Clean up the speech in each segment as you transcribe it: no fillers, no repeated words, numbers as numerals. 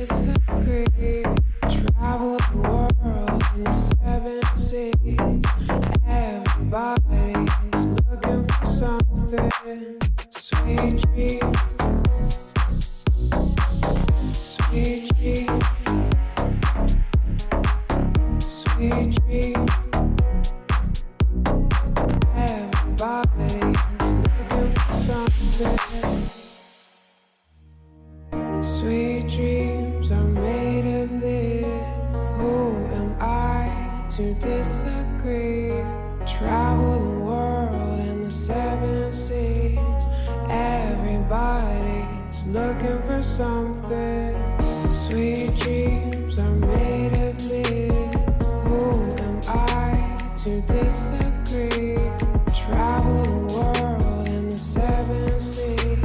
disagree. Travel the world in the 7 seas. Everybody's looking for something. Sweet dreams, sweet dreams, sweet dreams. Everybody's looking for something. Sweet dreams are made of this. Who am I to disagree? Travel the world in the 7 seas. Everybody's looking for something. Sweet dreams are made of this. Who am I to disagree? Travel the world in the 7 seas.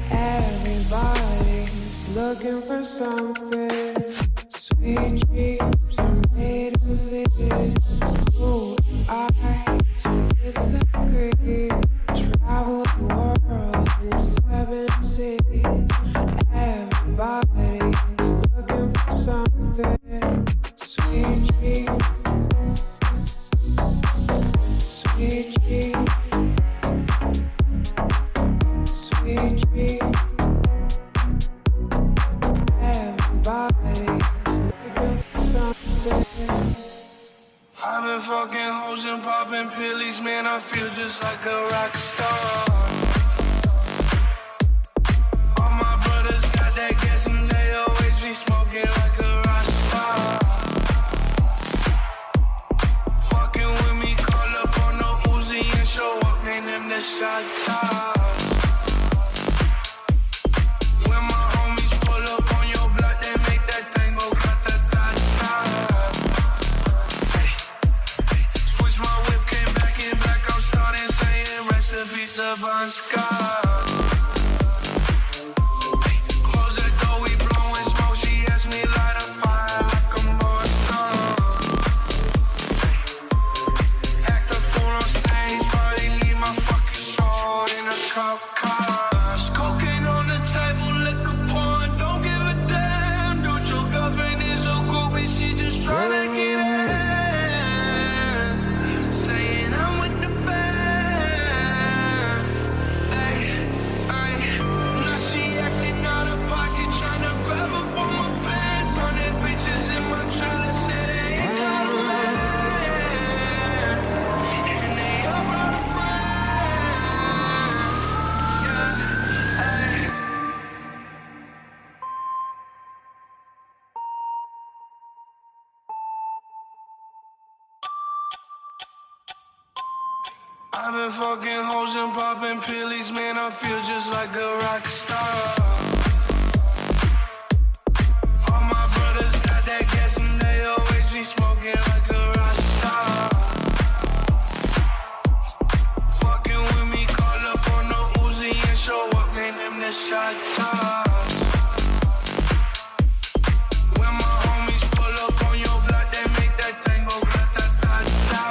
Everybody's looking for something. Sweet dreams are made of this. Who am I to disagree? Travel the world in the 7 seas. Everybody's looking for something. Sweet dreams, sweet dreams, sweet dreams. Everybody's looking for something. I've been fucking hoes and popping pillies, man, I feel just like a rock star. All my brothers got that gas and they always be smoking like a rock star. Fucking with me, call up on the Uzi and show up, name them the shot tops. When my homies pull up on your block, they make that thing go grata-ta-ta. Switch my whip, came back in black, I'm starting saying recipes of Bon Scott. Close that door, we blowing smoke, she asked me light a fire like a Morrison. Act a fool on stage, probably leave my fucking show in a cop car. Cocaine on the table, liquor pouring, don't give a damn. Dude, your girlfriend is a groupie, she just tryna get in. Saying I'm with the band. Ay, ay. Now she acting out of pocket, tryna grab up on my pants. 100 bitches in my trailer, say they ain't got a man. And they all brought a friend. Yeah, ay. I've been fucking hoes and popping pillies, man, I feel just like a rock star. All my brothers got that gas and they always be smoking like a rock star. Fucking with me, call up on the Uzi and show up, name them the shot tops. When my homies pull up on your block, they make that thing go grata-ta-ta.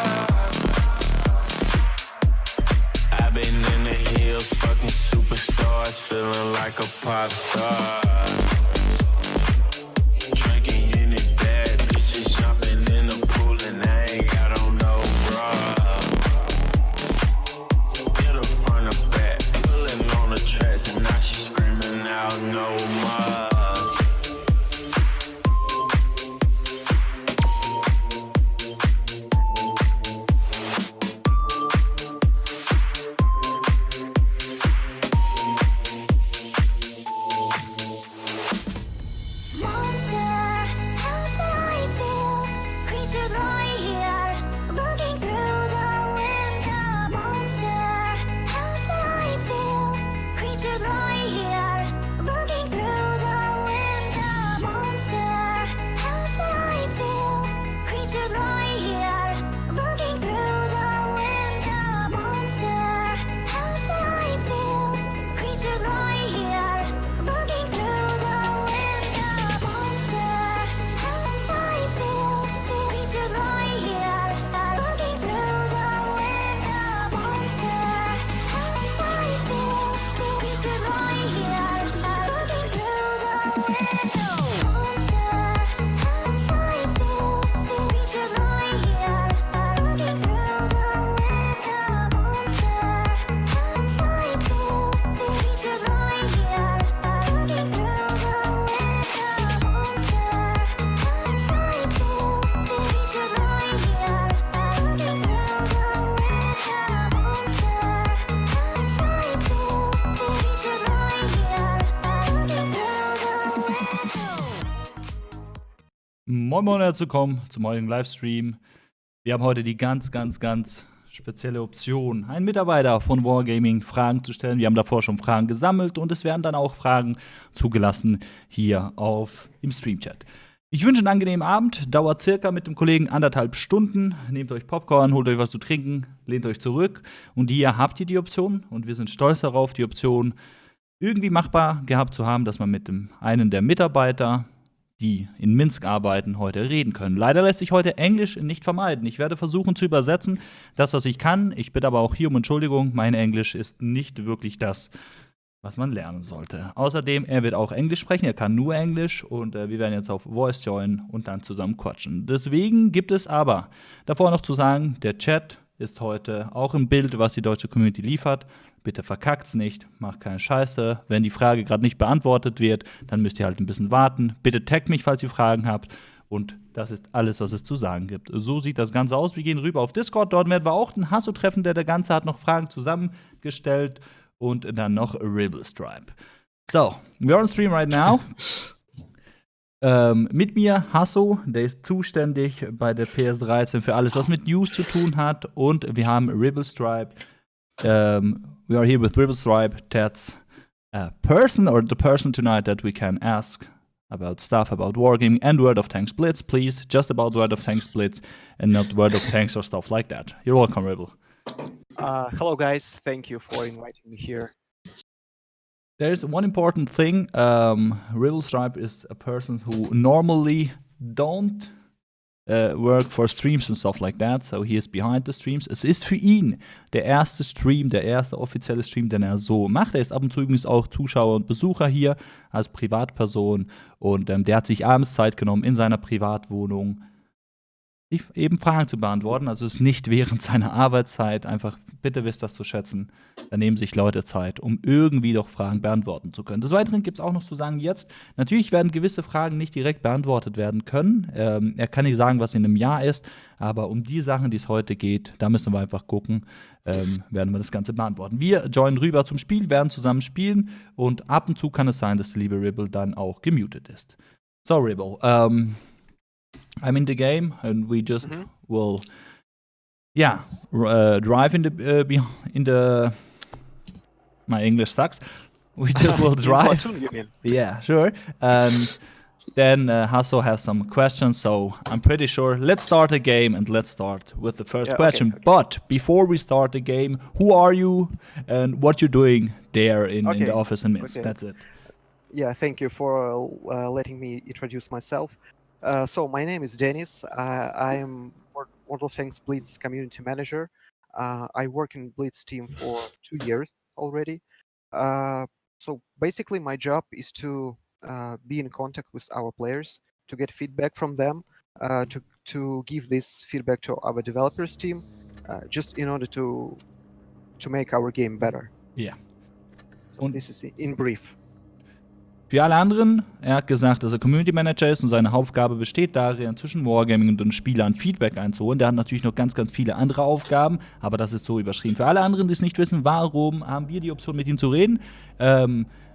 I've been in the hills, fucking superstars, feeling like a pop star. Drinking any bad bitches, jumping in the pool and I ain't got on no bra. Get her front or back, pulling on the tracks and now she screaming out no more. Monster, Moin Moin, herzlich willkommen zum heutigen Livestream. Wir haben heute die ganz spezielle Option, einen Mitarbeiter von Wargaming Fragen zu stellen. Wir haben davor schon Fragen gesammelt und es werden dann auch Fragen zugelassen hier im Streamchat. Ich wünsche einen angenehmen Abend, dauert circa mit dem Kollegen 1,5 Stunden. Nehmt euch Popcorn, holt euch was zu trinken, lehnt euch zurück und hier habt ihr die Option und wir sind stolz darauf, die Option irgendwie machbar gehabt zu haben, dass man mit einen der Mitarbeiter, die in Minsk arbeiten, heute reden können. Leider lässt sich heute Englisch nicht vermeiden. Ich werde versuchen zu übersetzen, das, was ich kann. Ich bitte aber auch hier um Entschuldigung, mein Englisch ist nicht wirklich das, was man lernen sollte. Außerdem, er wird auch Englisch sprechen, er kann nur Englisch und wir werden jetzt auf Voice joinen und dann zusammen quatschen. Deswegen gibt es aber, davor noch zu sagen, der Chat ist heute auch im Bild, was die deutsche Community liefert. Bitte verkackt's nicht, macht keine Scheiße. Wenn die Frage gerade nicht beantwortet wird, dann müsst ihr halt ein bisschen warten. Bitte taggt mich, falls ihr Fragen habt. Und das ist alles, was es zu sagen gibt. So sieht das Ganze aus. Wir gehen rüber auf Discord. Dort werden wir auch einen Hasso treffen, der Ganze hat noch Fragen zusammengestellt. Und dann noch Rebel Stripe. So, we're on stream right now. Mit mir Hasso, der ist zuständig bei der PS13 für alles, was mit News zu tun hat. Und wir haben Rebel Stripe. We are here with Rebel Stripe. That's a person or the person tonight that we can ask about stuff about wargaming and Word of Tanks Blitz, please. Just about Word of Tanks Blitz and not Word of Tanks or stuff like that. You're welcome, Rebel. Hello, guys. Thank you for inviting me here. There's one important thing. Rebel Stripe is a person who normally don't work for streams and stuff like that, so he is behind the streams. Es ist für ihn der erste Stream, der erste offizielle Stream, den er so macht. Er ist ab und zu übrigens auch Zuschauer und Besucher hier als Privatperson und der hat sich abends Zeit genommen in seiner Privatwohnung, eben Fragen zu beantworten. Also es ist nicht während seiner Arbeitszeit. Einfach, bitte wisst das zu schätzen. Da nehmen sich Leute Zeit, um irgendwie doch Fragen beantworten zu können. Des Weiteren gibt es auch noch zu sagen, jetzt, natürlich werden gewisse Fragen nicht direkt beantwortet werden können. Er kann nicht sagen, was in einem Jahr ist, aber um die Sachen, die es heute geht, da müssen wir einfach gucken, werden wir das Ganze beantworten. Wir joinen rüber zum Spiel, werden zusammen spielen und ab und zu kann es sein, dass der liebe Rebel dann auch gemutet ist. So, Rebel, I'm in the game, and we just will, drive in the. My English sucks. We just will drive. Yeah, sure. And then Hasso has some questions, so I'm pretty sure. Let's start the game, and let's start with the first question. Okay. But before we start the game, who are you, and what you're doing there in the office in Minsk? That's it. Yeah, thank you for letting me introduce myself. So my name is Dennis. I am World of Tanks Blitz community manager. I work in Blitz team for 2 years already. So basically my job is to be in contact with our players, to get feedback from them, to give this feedback to our developers team, just in order to make our game better. Yeah. So this is in brief. Für alle anderen, er hat gesagt, dass er Community Manager ist und seine Aufgabe besteht darin, zwischen Wargaming und den Spielern Feedback einzuholen. Der hat natürlich noch ganz viele andere Aufgaben, aber das ist so überschrieben. Für alle anderen, die es nicht wissen, warum haben wir die Option, mit ihm zu reden?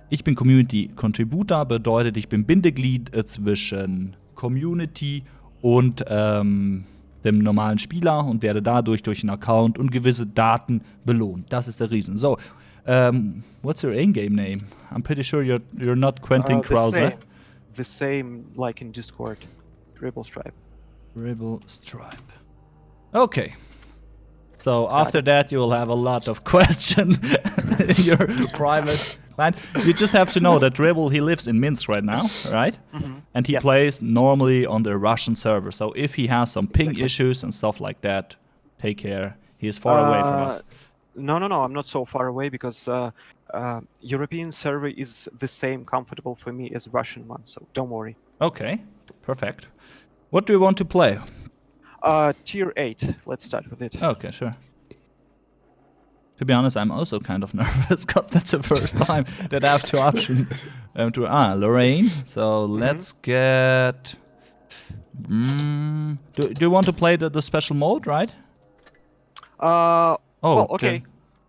Ich bin Community Contributor, bedeutet, ich bin Bindeglied zwischen Community und dem normalen Spieler und werde dadurch durch einen Account und gewisse Daten belohnt. Das ist der Reason. So, what's your in-game name? I'm pretty sure you're not Quentin Krause. The same like in Discord. Rebel Stripe. Rebel Stripe. Okay. So after that, you will have a lot of questions in your private line. You just have to know that Rebel, he lives in Minsk right now, right? And he plays normally on the Russian server. So if he has some ping issues and stuff like that, take care. He is far away from us. No, I'm not so far away because European server is the same comfortable for me as Russian one, so don't worry. Okay, perfect. What do you want to play? Tier 8, let's start with it. Okay, sure. To be honest, I'm also kind of nervous because that's the first time that I have two options. Lorraine. So let's get... do you want to play the special mode, right? Well, okay.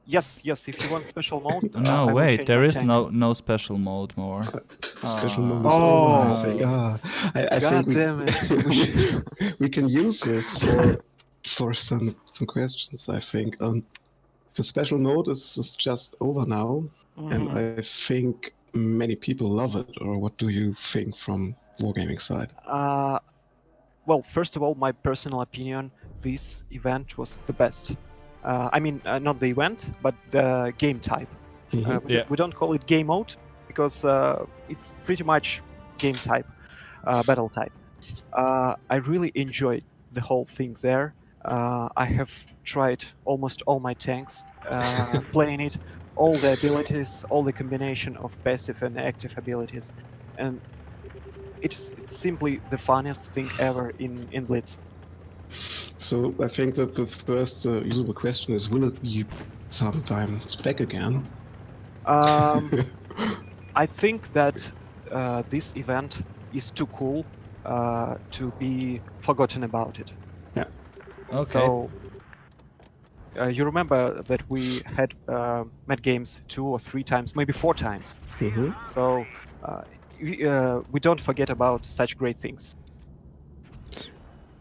Yes, if you want special mode, No, I will wait, change there my is tank. no special mode more. Special mode is Oh. over, I think. I God think we, damn it. We should- we can use this for some questions, I think. The special mode is just over now, and Mhm. I think many people love it. Or what do you think from Wargaming side? Well, first of all, my personal opinion, this event was the best. I mean, not the event, but the game type. Mhm. We don't call it game mode because it's pretty much game type, battle type. I really enjoyed the whole thing there. I have tried almost all my tanks, playing it, all the abilities, all the combination of passive and active abilities, and it's simply the funniest thing ever in Blitz. So I think that the first usable question is: will it be sometimes back again? I think that this event is too cool to be forgotten about it. Okay. So you remember that we had met games 2 or 3 times, maybe 4 times. Mhm. So we don't forget about such great things.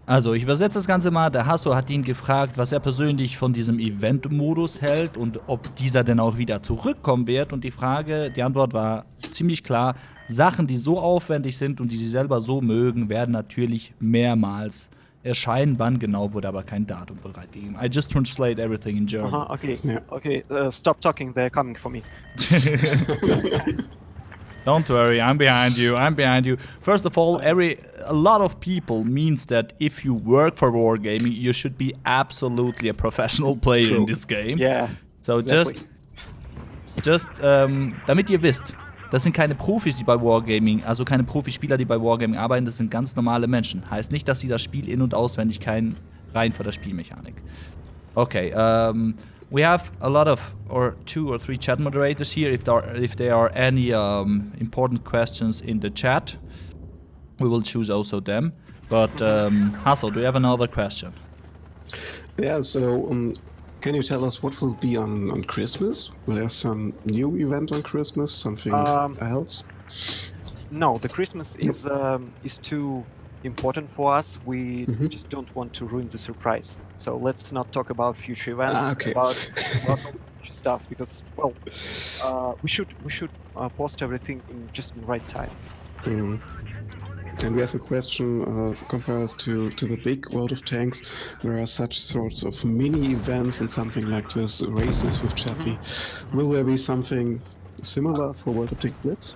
Also, ich übersetze das Ganze mal. Der Hasso hat ihn gefragt, was er persönlich von diesem Event-Modus hält und ob dieser denn auch wieder zurückkommen wird. Und die Antwort war ziemlich klar. Sachen, die so aufwendig sind und die sie selber so mögen, werden natürlich mehrmals erscheinen. Wann genau, wurde aber kein Datum bereitgegeben. I just translate everything in German. Uh-huh, okay, Yeah. okay. Stop talking. They're coming for me. Don't worry, I'm behind you. I'm behind you. First of all, a lot of people means that if you work for wargaming, you should be absolutely a professional player in True. this game. Yeah. So exactly. damit ihr wisst, das sind keine Profis, die bei Wargaming, also keine Profispieler, die bei Wargaming arbeiten, das sind ganz normale Menschen. Heißt nicht, dass sie das Spiel in- und auswendig kennen, rein für der Spielmechanik. Okay, we have a lot of, or 2 or 3 chat moderators here. If there are any important questions in the chat, we will choose also them. But Hasso, do you have another question? Yeah. So can you tell us what will be on Christmas? Will there some new event on Christmas? Something else? No, the Christmas is too important for us. We Mhm. just don't want to ruin the surprise. So let's not talk about future events, Okay. about future stuff, because well, we should post everything in just in the right time. Mm. And we have a question compared to the big World of Tanks. There are such sorts of mini events and something like this, races with Chaffee. Will there be something similar for World of Tanks Blitz?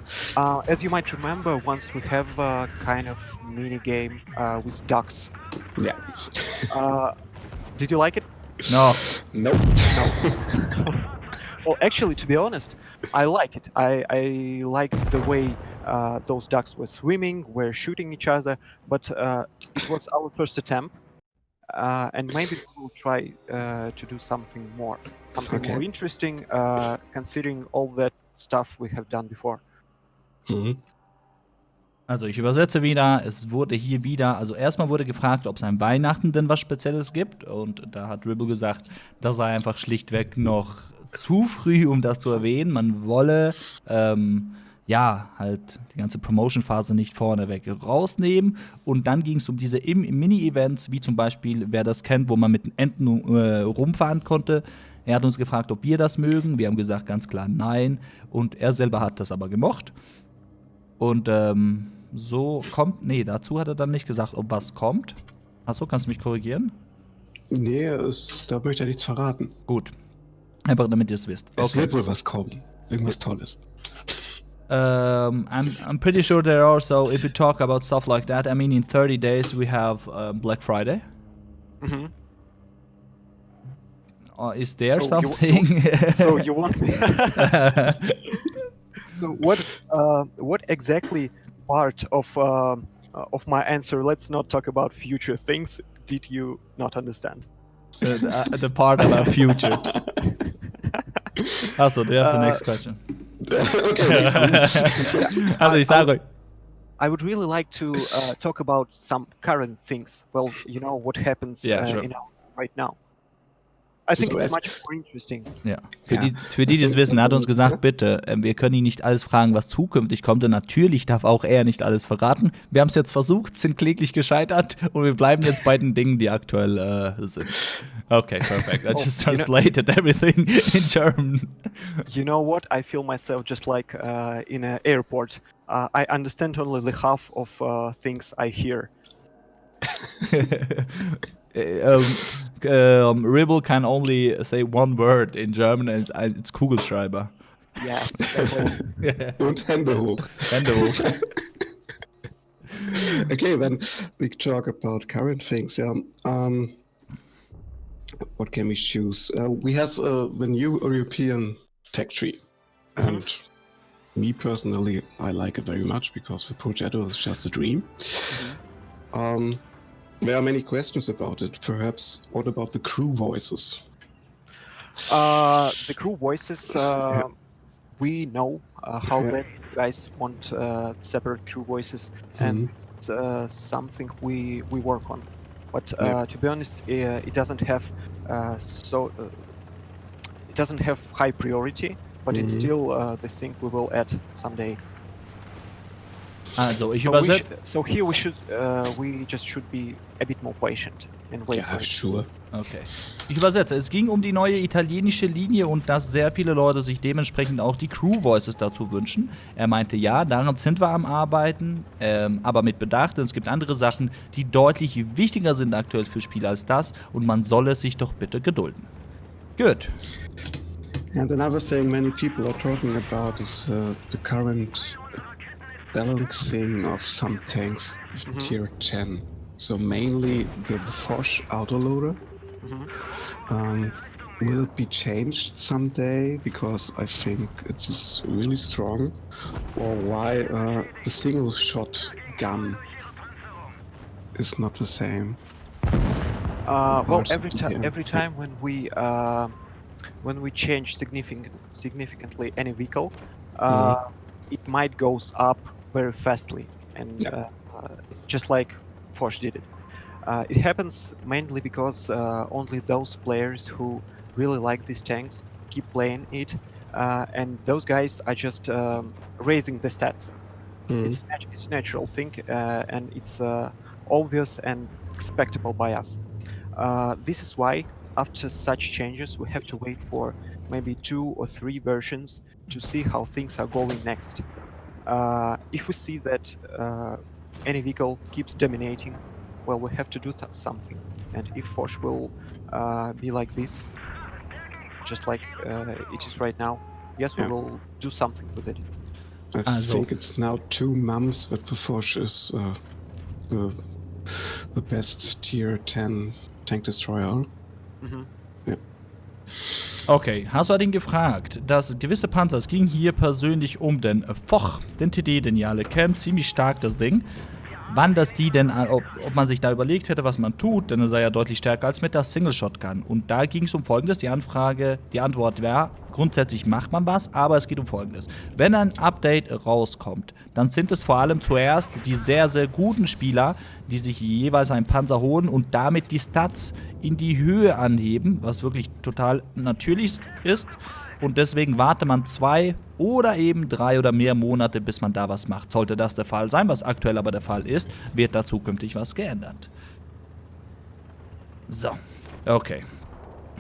As you might remember, once we have a kind of mini game with ducks. Yeah. Did you like it? No. Nope. Well, actually, to be honest, I like it. I like the way those ducks were swimming, were shooting each other, but it was our first attempt. And maybe we'll try to do something more Okay. interesting, considering all that stuff we have done before. Mhm. Also ich übersetze wieder, es wurde hier wieder, also erstmal wurde gefragt, ob es an Weihnachten denn was Spezielles gibt. Und da hat Ribble gesagt, das sei einfach schlichtweg noch zu früh, um das zu erwähnen. Man wolle halt die ganze Promotion-Phase nicht vorneweg rausnehmen. Und dann ging es um diese Mini-Events, wie zum Beispiel, wer das kennt, wo man mit den Enten rumfahren konnte. Er hat uns gefragt, ob wir das mögen. Wir haben gesagt, ganz klar nein. Und er selber hat das aber gemocht. Und dazu hat er dann nicht gesagt, ob was kommt. Achso, kannst du mich korrigieren? Nee, da möchte er nichts verraten. Gut. Einfach damit ihr es wisst. Es wird wohl was kommen. Irgendwas Tolles. I'm pretty sure there are, so if we talk about stuff like that, I mean, in 30 days we have Black Friday. Mhm. Is there So something? So you want me? So what exactly part of my answer? Let's not talk about future things. Did you not understand? The part about future. Also, do you have the next question? Okay. Also, ich sage euch. I would really like to talk about some current things. Well, you know what happens Yeah, sure. right now. I think So it's as- much more interesting. Ja. Ja. Für die, die es wissen, er hat uns gesagt, bitte, wir können ihn nicht alles fragen, was zukünftig kommt. Und natürlich darf auch er nicht alles verraten. Wir haben es jetzt versucht, sind kläglich gescheitert und wir bleiben jetzt bei den Dingen, die aktuell sind. Okay, perfect. I just translated everything in German. You know what? I feel myself just like in an airport. I understand only the half of things I hear. Ribble can only say one word in German and it's Kugelschreiber. Yes. Und Hände hoch. Hände hoch. Okay, then we talk about current things. Yeah. What can we choose? We have the new European tech tree, and me personally, I like it very much because the Progetto is just a dream. There are many questions about it. Perhaps what about the crew voices? The crew voices. We know how Yeah. bad you guys want separate crew voices, and it's something we work on. But to be honest, it doesn't have it doesn't have high priority. But it's still the thing we will add someday. Also, ich So, übersetze. here we just should be a bit more patient and wait for Yeah, it. sure. Okay. Ich übersetze. Es ging um die neue italienische Linie und dass sehr viele Leute sich dementsprechend auch die Crew Voices dazu wünschen. Er meinte, ja, daran sind wir am Arbeiten, aber mit Bedacht, denn es gibt andere Sachen, die deutlich wichtiger sind aktuell für Spieler als das und man solle sich doch bitte gedulden. Good. And another thing many people are talking about is the current balancing of some tanks with tier 10. So mainly the Forge autoloader. Will it be changed someday? Because I think it's really strong. Or why the single shot gun is not the same? Well, Parts of every the time game. every time when we change significantly any vehicle, it might goes up very fastly, and Yeah. just like Forge did it. It happens mainly because only those players who really like these tanks keep playing it, and those guys are just raising the stats. It's a natural thing, and it's obvious and expectable by us. This is why, after such changes, we have to wait for maybe 2 or 3 versions to see how things are going next. If we see that any vehicle keeps dominating, well, we have to do something. And if Forge will be like this, just like it is right now, yes, we Yeah. will do something with it. I Also- think it's now 2 months that the Forge is the best tier 10 tank destroyer. Okay, Hasso hat ihn gefragt, dass gewisse Panzer, es ging hier persönlich um den Foch, den TD, den ihr alle kennt, ziemlich stark das Ding. Wann das die denn, ob man sich da überlegt hätte, was man tut, denn er sei ja deutlich stärker als mit der Single Shotgun. Und da ging es um Folgendes, die Antwort wäre, grundsätzlich macht man was, aber es geht um Folgendes. Wenn ein Update rauskommt, dann sind es vor allem zuerst die sehr, sehr guten Spieler, die sich jeweils einen Panzer holen und damit die Stats in die Höhe anheben, was wirklich total natürlich ist. Und deswegen warte man 2 oder eben 3 oder mehr Monate, bis man da was macht. Sollte das der Fall sein, was aktuell aber der Fall ist, wird da zukünftig was geändert. So, okay.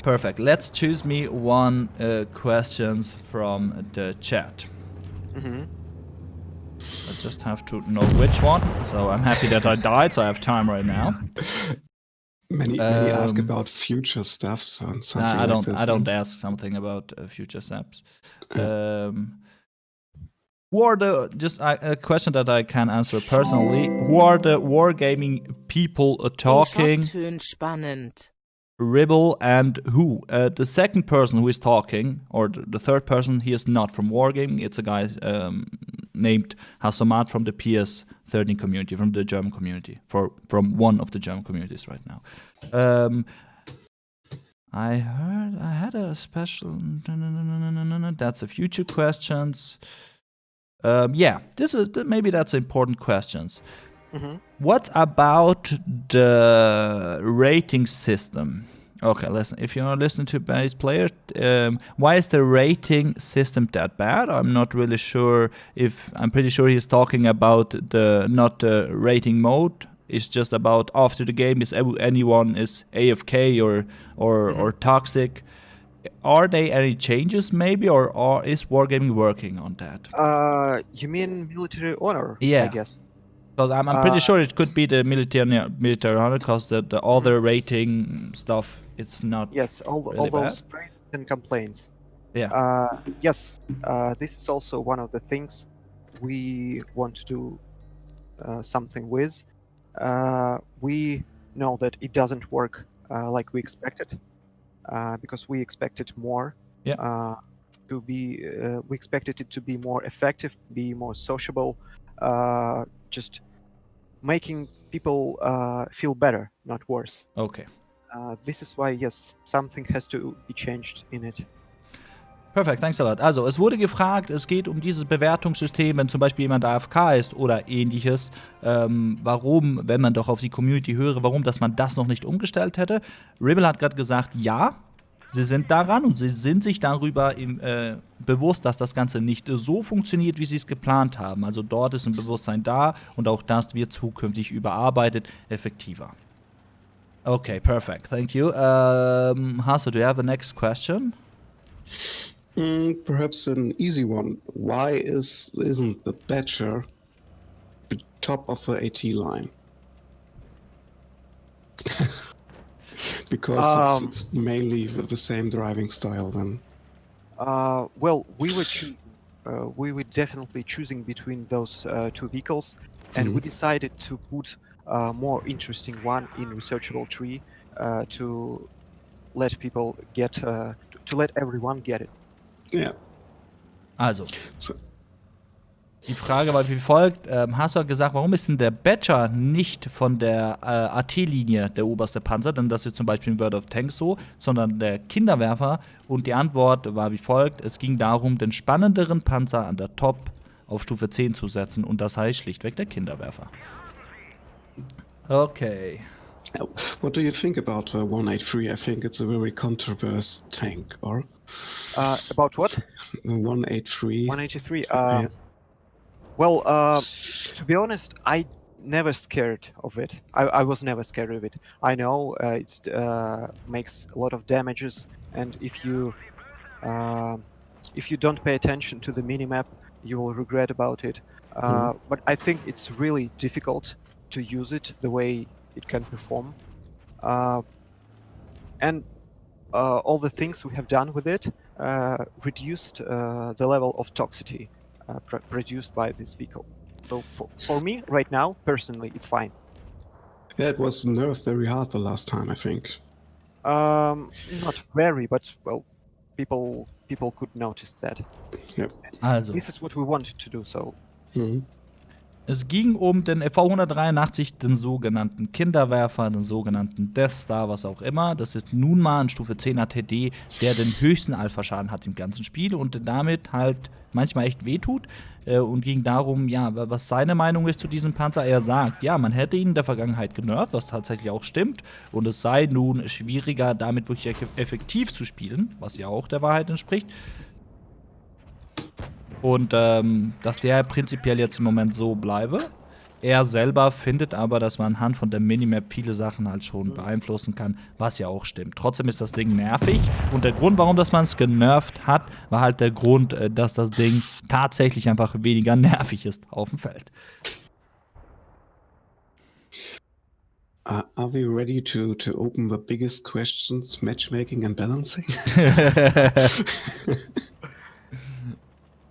Perfect. Let's choose me one questions from the chat. I just have to know which one. So I'm happy that I died, so I have time right now. Many ask about future stuff and something I like this. I don't ask something about future steps. Who are the a question that I can answer personally? Who are the wargaming people talking? Tönt spannend. Ribble and who? The second person who is talking, or the third person, he is not from wargaming. It's a guy named Hasomat from the PS13 community, from the German community, from one of the German communities right now. I heard I had a special. That's a future questions. Yeah, maybe that's important questions. What about the rating system? Okay, listen. If you're listening to base player, why is the rating system that bad? I'm not really sure. I'm pretty sure he's talking about not the rating mode. It's just about after the game is anyone is AFK or toxic. Are there any changes maybe, or is Wargaming working on that? You mean military honor? Yeah. I guess. Because I'm pretty sure it could be the military honor, because the other rating stuff, it's not Yes, all really those bad. praises and complaints. Yeah. Yes, this is also one of the things we want to do something with. We know that it doesn't work like we expected, because we expected more. Yeah. We expected it to be more effective, be more sociable, just making people feel better, not worse. Okay. This is why, yes, something has to be changed in it. Perfekt, thanks a lot. Also, es wurde gefragt, es geht um dieses Bewertungssystem, wenn zum Beispiel jemand AFK ist oder ähnliches, warum, wenn man doch auf die Community höre, warum, dass man das noch nicht umgestellt hätte. Ribble hat gerade gesagt, ja, sie sind daran und sie sind sich darüber bewusst, dass das Ganze nicht so funktioniert, wie sie es geplant haben. Also dort ist ein Bewusstsein da und auch das wird zukünftig überarbeitet, effektiver. Okay, perfect. Thank you. Hasso, do you have a next question? Perhaps an easy one. Why isn't the Badger the top of the AT line? Because it's mainly the same driving style then. Well, we were choosing. We were definitely choosing between those two vehicles, and we decided to put a more interesting one in researchable tree to let people get to let everyone get it. Yeah. Also, die Frage war wie folgt. Hasso hat gesagt, warum ist denn der Badger nicht von der AT-Linie der oberste Panzer? Denn das ist zum Beispiel in World of Tanks so, sondern der Kinderwerfer. Und die Antwort war wie folgt. Es ging darum, den spannenderen Panzer an der Top auf Stufe 10 zu setzen. Und das heißt schlichtweg der Kinderwerfer. Okay. What do you think about 183? I think it's a very controversial tank, or? About what? The 183. 183. Yeah. Well, to be honest, I never scared of it. I was never scared of it. I know it makes a lot of damages, and if you don't pay attention to the minimap, you will regret about it. But I think it's really difficult to use it the way it can perform, and all the things we have done with it reduced the level of toxicity produced by this vehicle. So for me, right now, personally, it's fine. Yeah, it was nerfed very hard the last time, I think. Not very, but well, people could notice that. Yep. Also. This is what we wanted to do, so. Es ging um den V183, den sogenannten Kinderwerfer, den sogenannten Death Star, was auch immer. Das ist nun mal ein Stufe 10 ATD, der den höchsten Alpha-Schaden hat im ganzen Spiel und damit halt manchmal echt wehtut. Und ging darum, ja, was seine Meinung ist zu diesem Panzer. Er sagt, ja, man hätte ihn in der Vergangenheit genervt, was tatsächlich auch stimmt. Und es sei nun schwieriger, damit wirklich effektiv zu spielen, was ja auch der Wahrheit entspricht. Und dass der prinzipiell jetzt im Moment so bleibe. Er selber findet aber, dass man anhand von der Minimap viele Sachen halt schon beeinflussen kann, was ja auch stimmt. Trotzdem ist das Ding nervig. Und der Grund, warum man es genervt hat, war halt der Grund, dass das Ding tatsächlich einfach weniger nervig ist auf dem Feld. Are we ready to open the biggest questions, matchmaking and balancing?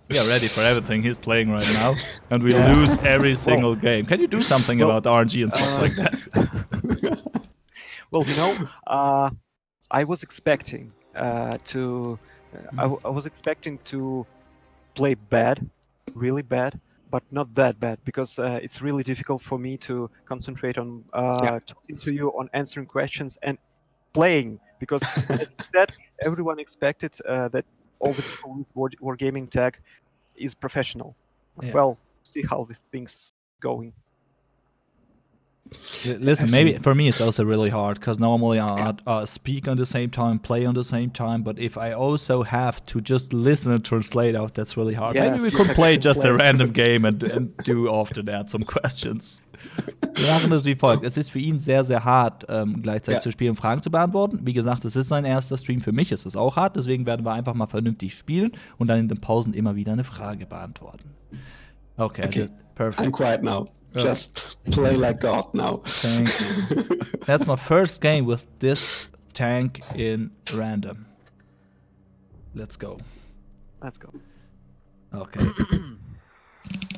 We are ready for everything he's playing right now, and we lose every single game. Can you do something about RNG and stuff like that? Well, you know, I was expecting I was expecting to play bad, really bad, but not that bad, because it's really difficult for me to concentrate on talking to you, on answering questions and playing, because as you said, everyone expected that all the people with Wargaming tag is professional. Yeah. Well, see how the things going. Listen, maybe for me it's also really hard because normally I speak on the same time, play on the same time. But if I also have to just listen and translate out, that's really hard. Yes, Maybe we you could have to play just a translate. random game and do after that some questions. Wir machen das wie folgt. Es ist für ihn sehr, sehr hart, gleichzeitig zu spielen und Fragen zu beantworten. Wie gesagt, es ist sein erster Stream. Für mich ist es auch hart. Deswegen werden wir einfach mal vernünftig spielen und dann in den Pausen immer wieder eine Frage beantworten. Okay. Perfect. I'm quiet now. Just play like God now. Thank you. That's my first game with this tank in random. Let's go. Let's go. Okay.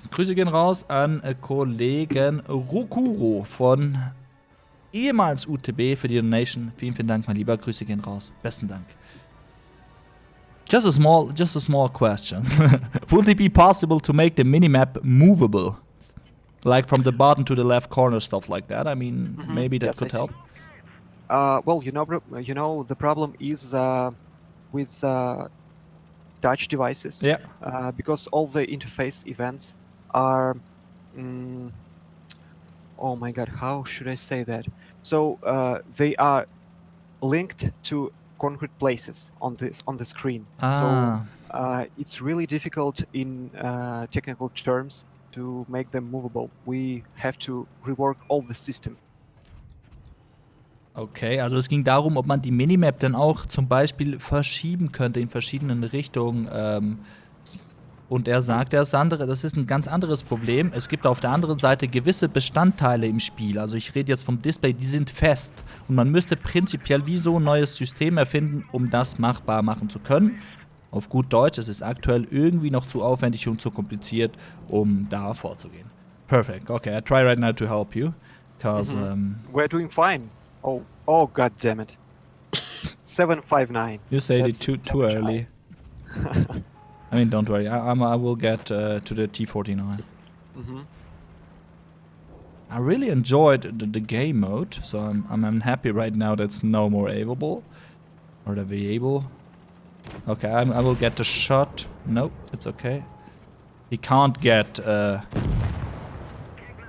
Grüße gehen raus an Kollegen Rukuro von ehemals UTB für die Donation. Vielen, vielen Dank, mein Lieber. Grüße gehen raus. Besten Dank. Just a small question. Would it be possible to make the minimap movable? Like from the bottom to the left corner, stuff like that. I mean, maybe that Yes, could I see. help. Well, the problem is with touch devices. Yeah. Because all the interface events are. Oh my God, how should I say that? So they are linked to concrete places on the screen. Ah. So it's really difficult in technical terms to make them movable. We have to rework all the system. Okay, also es ging darum, ob man die Minimap dann auch zum Beispiel verschieben könnte in verschiedenen Richtungen. Und er sagt, das ist ein ganz anderes Problem. Es gibt auf der anderen Seite gewisse Bestandteile im Spiel. Also ich rede jetzt vom Display, die sind fest. Und man müsste prinzipiell wie so ein neues System erfinden, um das machbar machen zu können. Auf gut Deutsch, es ist aktuell irgendwie noch zu aufwendig und zu kompliziert, um da vorzugehen. Perfect. Okay, I try right now to help you. Because We're doing fine. Oh, God damn it. 759. you said That's it too much early. I mean, don't worry. I will get to the T49. I really enjoyed the game mode, so I'm happy right now that's no more available. Or the variable. Okay, I will get the shot. Nope, it's okay. He can't get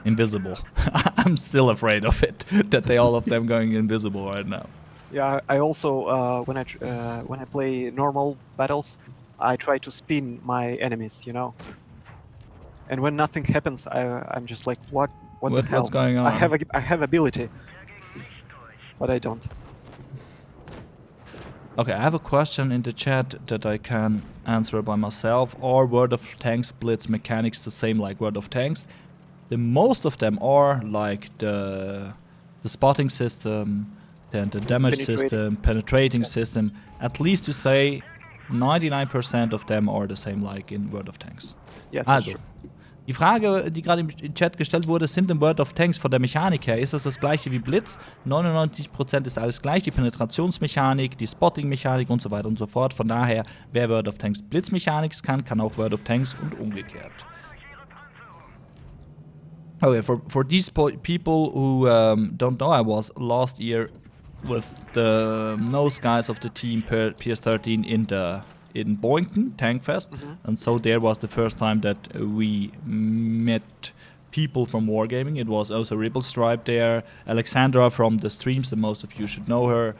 invisible. I'm still afraid of it, that they all of them going invisible right now. Yeah, I also when I play normal battles, I try to spin my enemies, And when nothing happens, I'm just like, what the hell? What's going on? I have ability, but I don't. Okay, I have a question in the chat that I can answer by myself. Are World of Tanks Blitz mechanics the same like World of Tanks? The most of them are like the spotting system, then the damage system, penetrating system. At least to say 99% of them are the same like in World of Tanks. Yes, that's Also, true. die Frage, die gerade im Chat gestellt wurde, sind in World of Tanks von der Mechanik her, ist das gleiche wie Blitz? 99% ist alles gleich, die Penetrationsmechanik, die Spotting-Mechanik und so weiter und so fort. Von daher, wer World of Tanks Blitz-Mechanik kann auch World of Tanks und umgekehrt. Okay, for these people who don't know, I was last year with the most guys of the team PS13 in Boynton Tankfest, and so there was the first time that we met people from Wargaming. It was also Ribble Stripe there, Alexandra from the streams, and most of you should know her,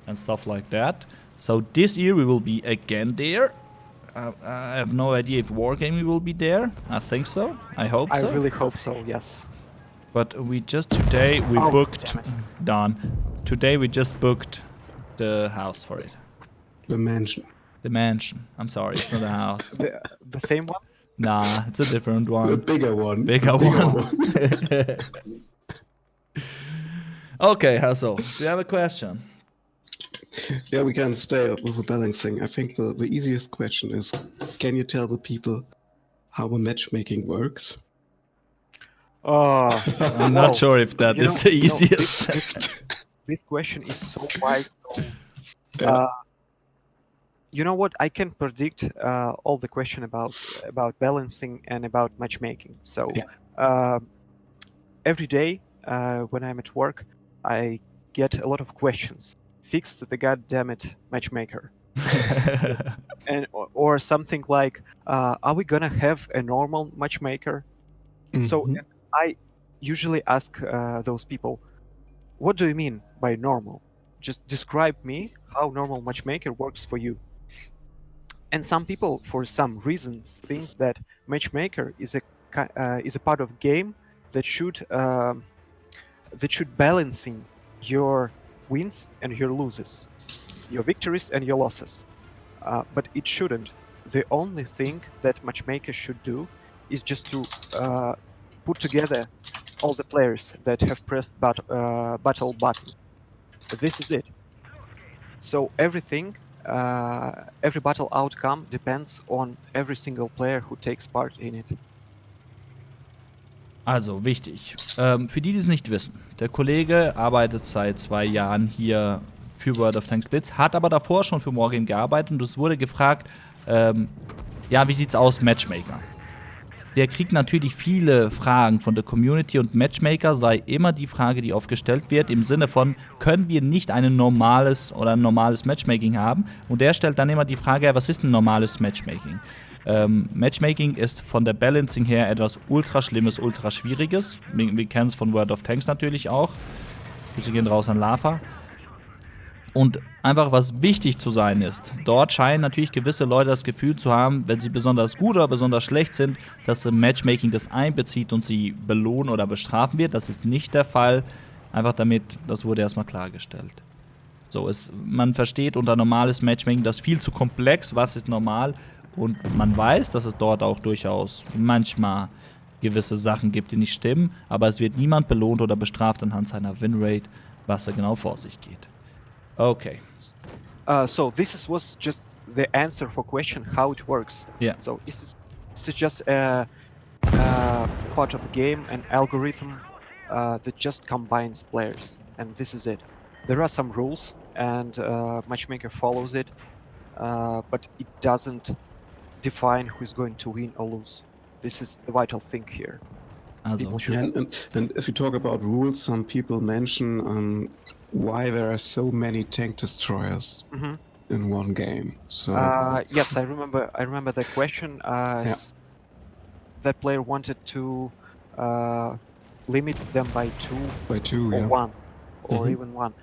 and stuff like that. So this year we will be again there. I have no idea if Wargaming will be there. I think so. I hope so. I really hope so, yes. But today we Oh, booked damn it. Dann. Today we just booked the house for it. The mansion. The mansion. I'm sorry, it's not a house. The same one? Nah, it's a different The one. bigger one. Bigger The one. Okay, Hassel, do you have a question? Yeah, we can stay with the balancing. I think the easiest question is, can you tell the people how the matchmaking works? I'm not sure if that is the easiest. This question is so wide. So, Yeah. you know what? I can predict all the question about balancing and about matchmaking. So every day when I'm at work, I get a lot of questions. Fix the goddamn matchmaker. And or something like, are we gonna have a normal matchmaker? So I usually ask those people, what do you mean by normal? Just describe me how normal matchmaker works for you. And some people, for some reason, think that matchmaker is a part of game that should balancing your wins and your losses, your victories and your losses. But it shouldn't. The only thing that matchmaker should do is just to put together all the players that have pressed battle button. This is it. So everything, every battle outcome depends on every single player who takes part in it. Also, wichtig. Für die, die es nicht wissen, der Kollege arbeitet seit 2 Jahren hier für World of Tanks Blitz, hat aber davor schon für Wargame gearbeitet und es wurde gefragt, ja, wie sieht's aus, Matchmaker? Der kriegt natürlich viele Fragen von der Community und Matchmaker sei immer die Frage, die oft gestellt wird, im Sinne von, können wir nicht ein normales Matchmaking haben? Und der stellt dann immer die Frage, was ist ein normales Matchmaking? Matchmaking ist von der Balancing her etwas ultra Schlimmes, ultra Schwieriges. Wir kennen es von World of Tanks natürlich auch. Grüße gehen raus an Lava. Und einfach, was wichtig zu sein ist, dort scheinen natürlich gewisse Leute das Gefühl zu haben, wenn sie besonders gut oder besonders schlecht sind, dass im Matchmaking das einbezieht und sie belohnen oder bestrafen wird. Das ist nicht der Fall. Einfach damit, das wurde erstmal klargestellt. So, man versteht unter normales Matchmaking das viel zu komplex, was ist normal. Und man weiß, dass es dort auch durchaus manchmal gewisse Sachen gibt, die nicht stimmen. Aber es wird niemand belohnt oder bestraft anhand seiner Winrate, was da genau vor sich geht. Okay. So this was just the answer for question how it works. Yeah. So this is just a part of the game, an algorithm that just combines players, and this is it. There are some rules, and matchmaker follows it, but it doesn't define who's going to win or lose. This is the vital thing here. Also, People should Yeah, and if you talk about rules, some people mention why there are so many tank destroyers Mhm. in one game. So Yes, I remember the question. That player wanted to limit them by by two, or yeah. one, or Mhm. even one.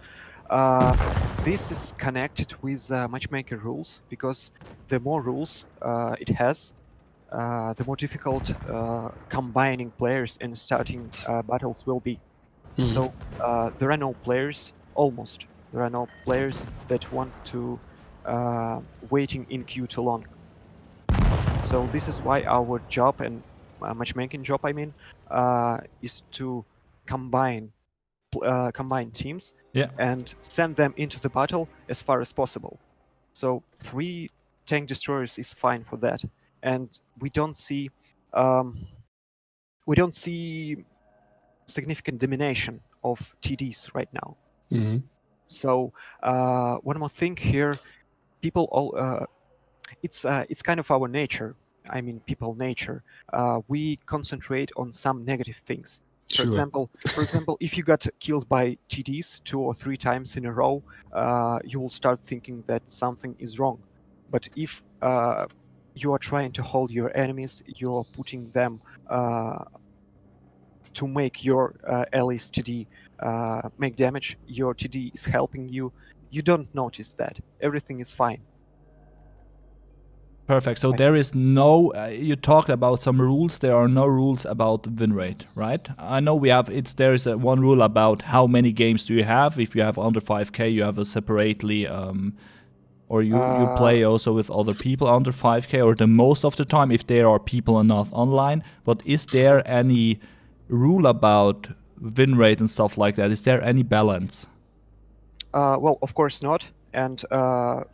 This is connected with matchmaker rules, because the more rules it has, the more difficult combining players and starting battles will be. Mhm. So there are no players, almost. There are no players that want to waiting in queue too long. So this is why our job and matchmaking job, I mean, is to combine teams yeah. and send them into the battle as far as possible. So 3 tank destroyers is fine for that, and we don't see significant domination of TDs right now. Mhm. So one more thing here, people all it's kind of our nature. I mean, people nature. We concentrate on some negative things. For Sure. example, if you got killed by TDs 2 or 3 times in a row, you will start thinking that something is wrong. But if you are trying to hold your enemies, you are putting them to make your allies TD make damage, your TD is helping you, you don't notice that. Everything is fine. Perfect. So Right. there is no. You talked about some rules. There are no rules about win rate, right? I know we have. There is one rule about how many games do you have. If you have under 5K, you have a separately, or you play also with other people under 5K, or the most of the time if there are people not online. But is there any rule about win rate and stuff like that? Is there any balance? Well, of course not. And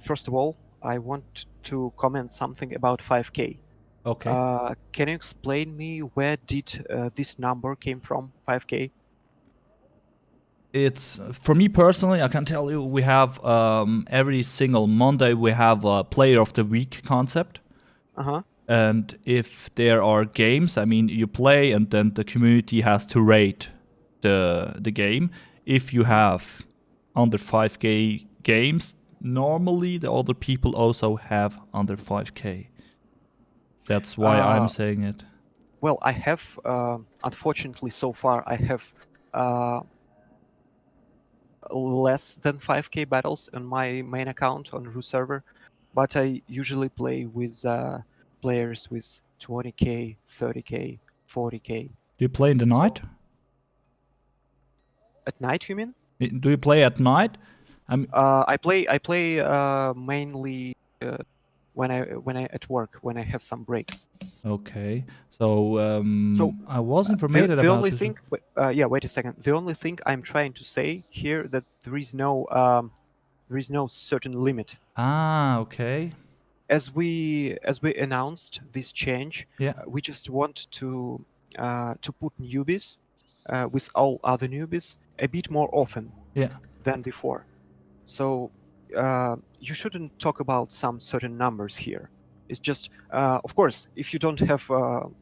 first of all, I want to comment something about 5K. Okay. Can you explain me where did this number came from, 5K? It's for me personally, I can tell you we have every single Monday we have a player of the week concept. Uh-huh. And if there are games, I mean, you play and then the community has to rate the game. If you have under 5K games, normally the other people also have under 5K. That's why I'm saying it. Well, I have, unfortunately, so far, I have uh, less than 5k battles on my main account on Rue server, but I usually play with players with 20k, 30k, 40k. Do you play in the So- night? At night, you mean? Do you play at night? I play mainly when I at work, when I have some breaks. Okay. So, So, I was The, informated the about only this. thing, wait a second. The only thing I'm trying to say here that there is no certain limit. Ah, okay. As we announced this change, Yeah. we just want to put newbies with all other newbies a bit more often Yeah. than before. So you shouldn't talk about some certain numbers here. It's just, of course, if you don't have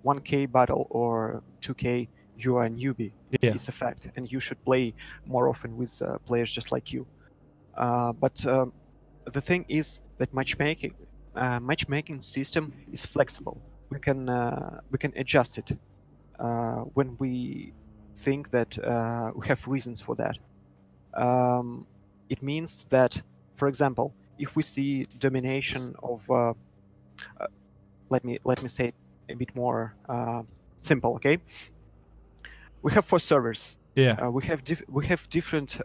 1k battle or 2k, you are a newbie. Yeah. It's a fact, and you should play more often with players just like you. But the thing is that matchmaking system is flexible. We can adjust it when we think that we have reasons for that. It means that, for example, if we see domination of, let me say it a bit more simple, okay? We have 4 servers. Yeah. We have different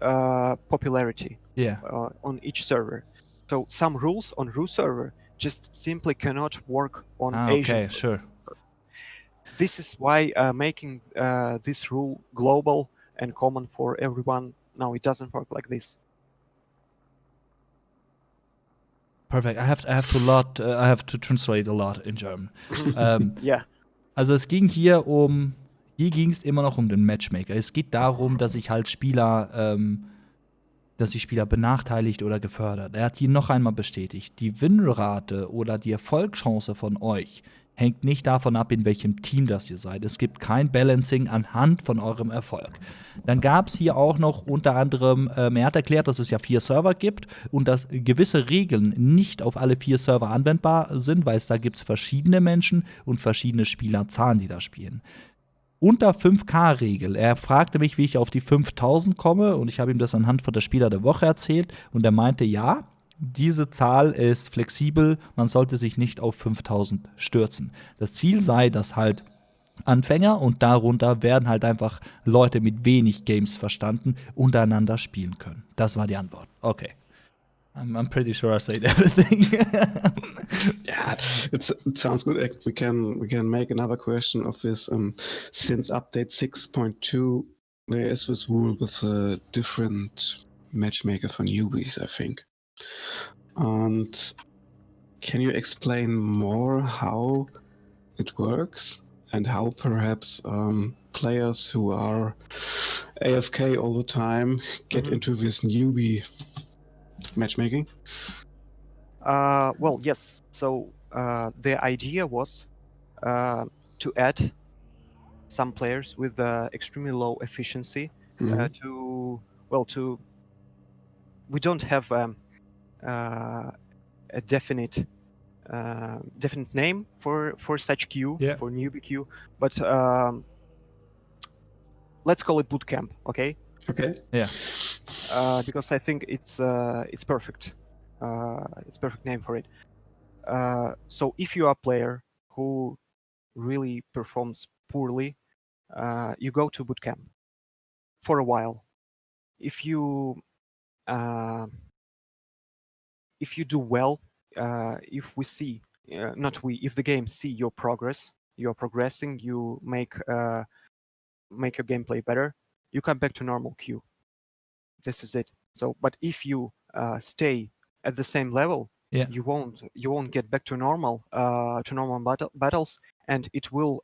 popularity Yeah. on each server. So some rules on Rue server just simply cannot work on Ah, Asian. okay, sure. This is why making this rule global and common for everyone, no, it doesn't work like this. Perfect. I have to translate a lot in German. Yeah. Also hier ging es immer noch um den Matchmaker. Es geht darum, dass ich halt Spieler benachteiligt oder gefördert. Er hat hier noch einmal bestätigt, die Winrate oder die Erfolgschance von euch hängt nicht davon ab, in welchem Team das ihr seid. Es gibt kein Balancing anhand von eurem Erfolg. Dann gab es hier auch noch unter anderem, er hat erklärt, dass es ja 4 Server gibt und dass gewisse Regeln nicht auf alle 4 Server anwendbar sind, weil es da gibt verschiedene Menschen und verschiedene Spielerzahlen, die da spielen. Unter 5K-Regel. Er fragte mich, wie ich auf die 5000 komme und ich habe ihm das anhand von der Spieler der Woche erzählt und er meinte, ja, diese Zahl ist flexibel, man sollte sich nicht auf 5000 stürzen. Das Ziel sei, dass halt Anfänger und darunter werden halt einfach Leute mit wenig Games verstanden untereinander spielen können. Das war die Antwort. Okay. I'm pretty sure I said everything. Yeah, it sounds good. We can make another question of this. Since update 6.2, there is this rule with a different matchmaker for newbies, I think. And can you explain more how it works and how perhaps players who are AFK all the time get into this newbie matchmaking? Well, yes. So the idea was to add some players with extremely low efficiency we don't have a definite name for such queue, Yeah. for newbie queue, but let's call it bootcamp, okay? Okay. Yeah. Because I think it's perfect. It's perfect name for it. So if you are a player who really performs poorly, you go to bootcamp for a while. If you do well, if the game see your progress, you're progressing, you make your gameplay better, you come back to normal queue. This is it. So, but if you stay at the same level, Yeah. you won't get back to normal battles, and it will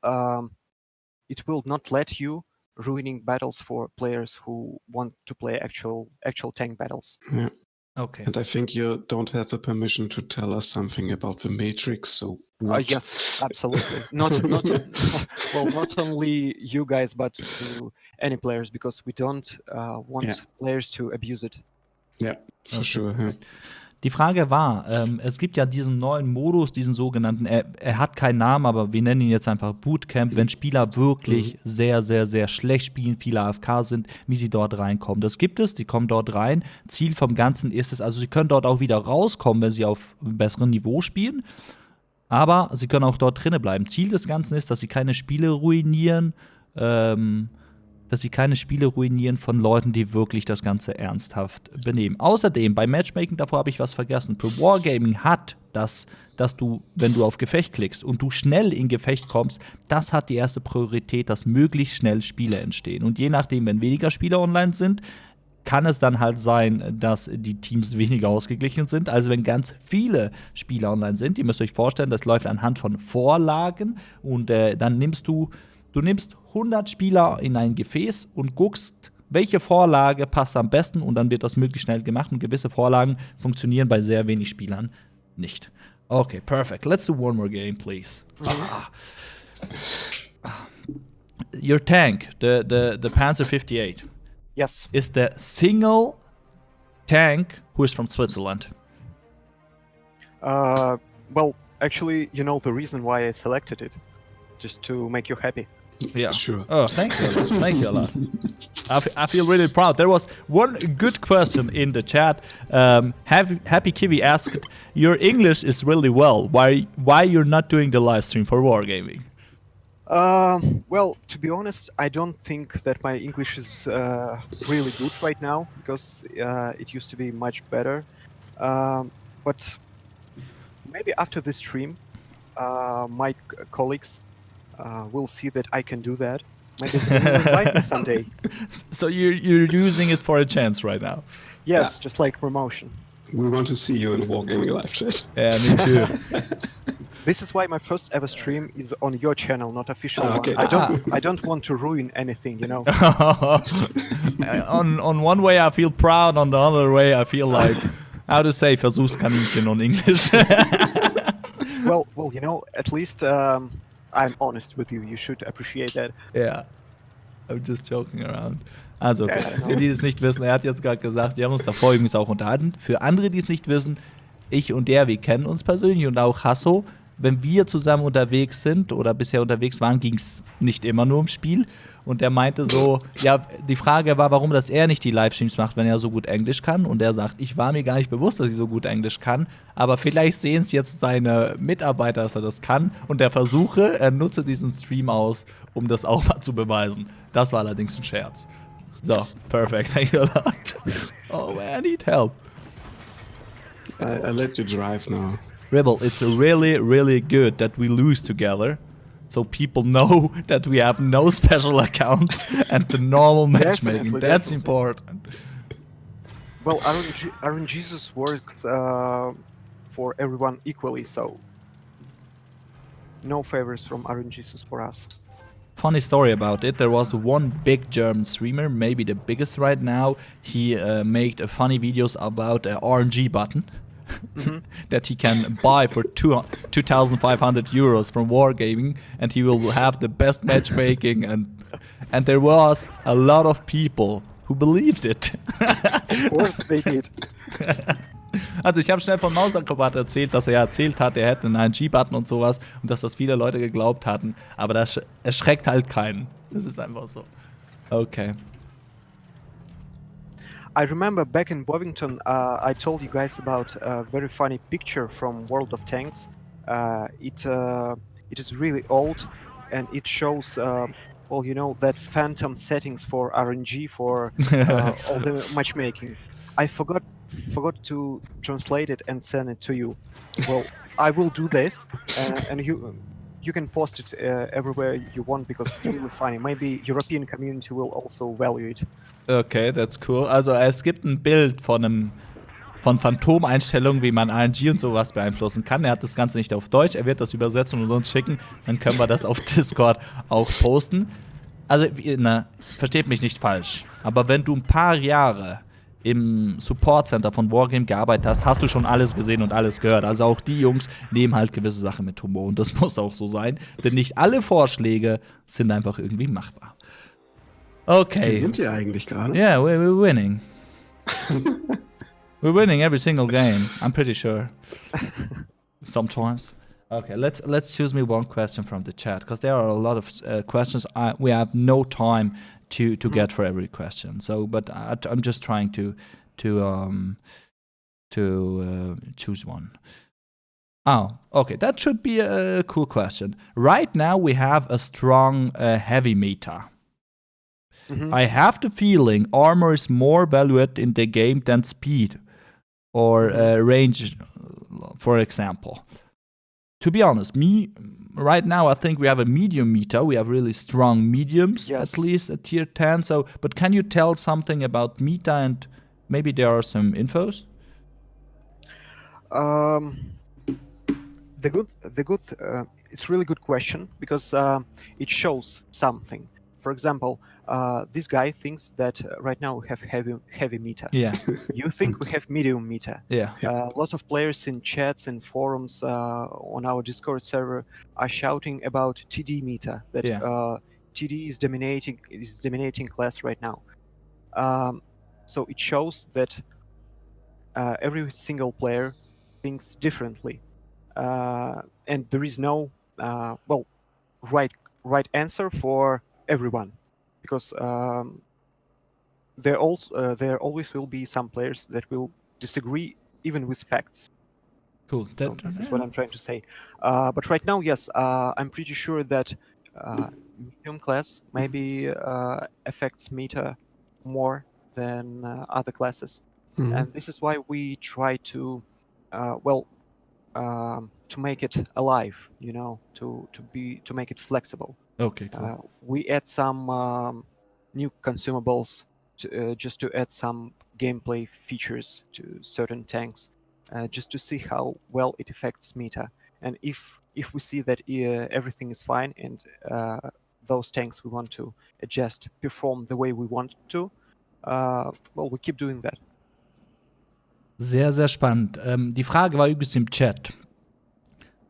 not let you ruining battles for players who want to play actual tank battles. Yeah. Okay. And I think you don't have the permission to tell us something about the Matrix, so what? Yes, absolutely. Not only you guys, but to any players, because we don't want Yeah. players to abuse it. Yeah, for sure. Yeah. Die Frage war, es gibt ja diesen neuen Modus, diesen sogenannten, er hat keinen Namen, aber wir nennen ihn jetzt einfach Bootcamp, wenn Spieler wirklich sehr, sehr, sehr schlecht spielen, viele AFK sind, wie sie dort reinkommen. Das gibt es, die kommen dort rein. Ziel vom Ganzen ist es, also sie können dort auch wieder rauskommen, wenn sie auf einem besseren Niveau spielen, aber sie können auch dort drinnen bleiben. Ziel des Ganzen ist, dass sie keine Spiele ruinieren, von Leuten, die wirklich das Ganze ernsthaft benehmen. Außerdem, beim Matchmaking, davor habe ich was vergessen. Für Wargaming hat das, dass du, wenn du auf Gefecht klickst und du schnell in Gefecht kommst, das hat die erste Priorität, dass möglichst schnell Spiele entstehen. Und je nachdem, wenn weniger Spieler online sind, kann es dann halt sein, dass die Teams weniger ausgeglichen sind. Also wenn ganz viele Spieler online sind, ihr müsst euch vorstellen, das läuft anhand von Vorlagen und dann nimmst du 100 Spieler in ein Gefäß und guckst, welche Vorlage passt am besten und dann wird das möglichst schnell gemacht und gewisse Vorlagen funktionieren bei sehr wenig Spielern nicht. Okay, perfect. Let's do one more game, please. Your tank, the Panzer 58, Yes. is the single tank who is from Switzerland. Well, actually, you know the reason why I selected it, just to make you happy. Yeah, Sure. Oh, thank you a lot. Thank you a lot. I feel really proud. There was one good question in the chat. Happy Kiwi asked, "Your English is really well. Why you're not doing the live stream for Wargaming?" Well, to be honest, I don't think that my English is really good right now because it used to be much better. But maybe after this stream, my colleagues will see that I can do that. Maybe they will invite me someday. So you're using it for a chance right now. Yes, just like promotion. We want to see you in Wargaming live chat. Yeah, me too. This is why my first ever stream is on your channel, not official Okay. one. I don't want to ruin anything, you know. on one way I feel proud, on the other way I feel like, how to say Versuchskaninchen on English. Well, you know, at least I'm honest with you. You should appreciate that. Yeah, I'm just joking around. Also, okay. Ja, genau. Für die, die es nicht wissen, er hat jetzt gerade gesagt, wir haben uns davor übrigens auch unterhalten. Für andere, die es nicht wissen, ich und der, wir kennen uns persönlich und auch Hasso. Wenn wir zusammen unterwegs sind oder bisher unterwegs waren, ging es nicht immer nur ums Spiel. Und er meinte so, ja, die Frage war, warum dass er nicht die Livestreams macht, wenn er so gut Englisch kann. Und er sagt, ich war mir gar nicht bewusst, dass ich so gut Englisch kann. Aber vielleicht sehen es jetzt seine Mitarbeiter, dass er das kann. Und er nutze diesen Stream aus, um das auch mal zu beweisen. Das war allerdings ein Scherz. So, perfect. Thank you a lot. Oh man, I need help. I let you drive now. Rebel, it's really, really good that we lose together. So people know that we have no special accounts and the normal matchmaking. Definitely, That's definitely. important. Well, RNGesus works for everyone equally, so no favors from RNGesus for us. Funny story about it. There was one big German streamer, maybe the biggest right now. He made funny videos about an RNG button that he can buy for 2,500 euros from Wargaming, and he will have the best matchmaking. And there was a lot of people who believed it. Of course they did. Also ich habe schnell von Mausakrobat erzählt, dass er erzählt hat, er hätte einen RNG-Button und sowas und dass das viele Leute geglaubt hatten. Aber das erschreckt halt keinen. Das ist einfach so. Okay. I remember back in Bovington, I told you guys about a very funny picture from World of Tanks. It is really old, and it shows, well, you know, that phantom settings for RNG for all the matchmaking. I forgot to translate it and send it to you. Well, I will do this, and you can post it everywhere you want because it's really funny. Maybe European community will also value it. Okay, that's cool. Also es gibt ein Bild von Phantomeinstellungen, wie man RNG und sowas beeinflussen kann. Er hat das Ganze nicht auf Deutsch, er wird das übersetzen und uns schicken. Dann können wir das auf Discord auch posten. Also, versteht mich nicht falsch, aber wenn du ein paar Jahre im Support Center von Wargame gearbeitet hast, hast du schon alles gesehen und alles gehört. Also auch die Jungs nehmen halt gewisse Sachen mit Humor und das muss auch so sein, denn nicht alle Vorschläge sind einfach irgendwie machbar. Okay. Gewinnt ihr eigentlich gerade? Yeah, we're winning. We're winning every single game. I'm pretty sure. Sometimes. Okay, let's choose me one question from the chat because there are a lot of questions. We have no time to get for every question. So, but I'm just trying to choose one. Oh, okay, that should be a cool question. Right now we have a strong heavy meta. I have the feeling armor is more valued in the game than speed or range, for example. To be honest, right now I think we have a medium meta. We have really strong mediums, Yes. at least at tier 10. So, but can you tell something about meta and maybe there are some infos? It's really good question because it shows something. For example, this guy thinks that right now we have heavy meta. Yeah, You think we have medium meta. yeah, Lots of players in chats and forums on our Discord server are shouting about TD meta. That Yeah. TD is dominating class right now. So it shows that every single player thinks differently, and there is no right answer for everyone, because there always will be some players that will disagree even with facts. cool. So this is what I'm trying to say. But right now, yes, I'm pretty sure that medium class maybe affects meta more than other classes, and this is why we try to, to make it alive. You know, to make it flexible. Okay, cool. We add some new consumables just to add some gameplay features to certain tanks, just to see how well it affects meta. And if we see that everything is fine and those tanks we want to adjust perform the way we want to, we keep doing that. Sehr, sehr spannend. Die Frage war übrigens im Chat.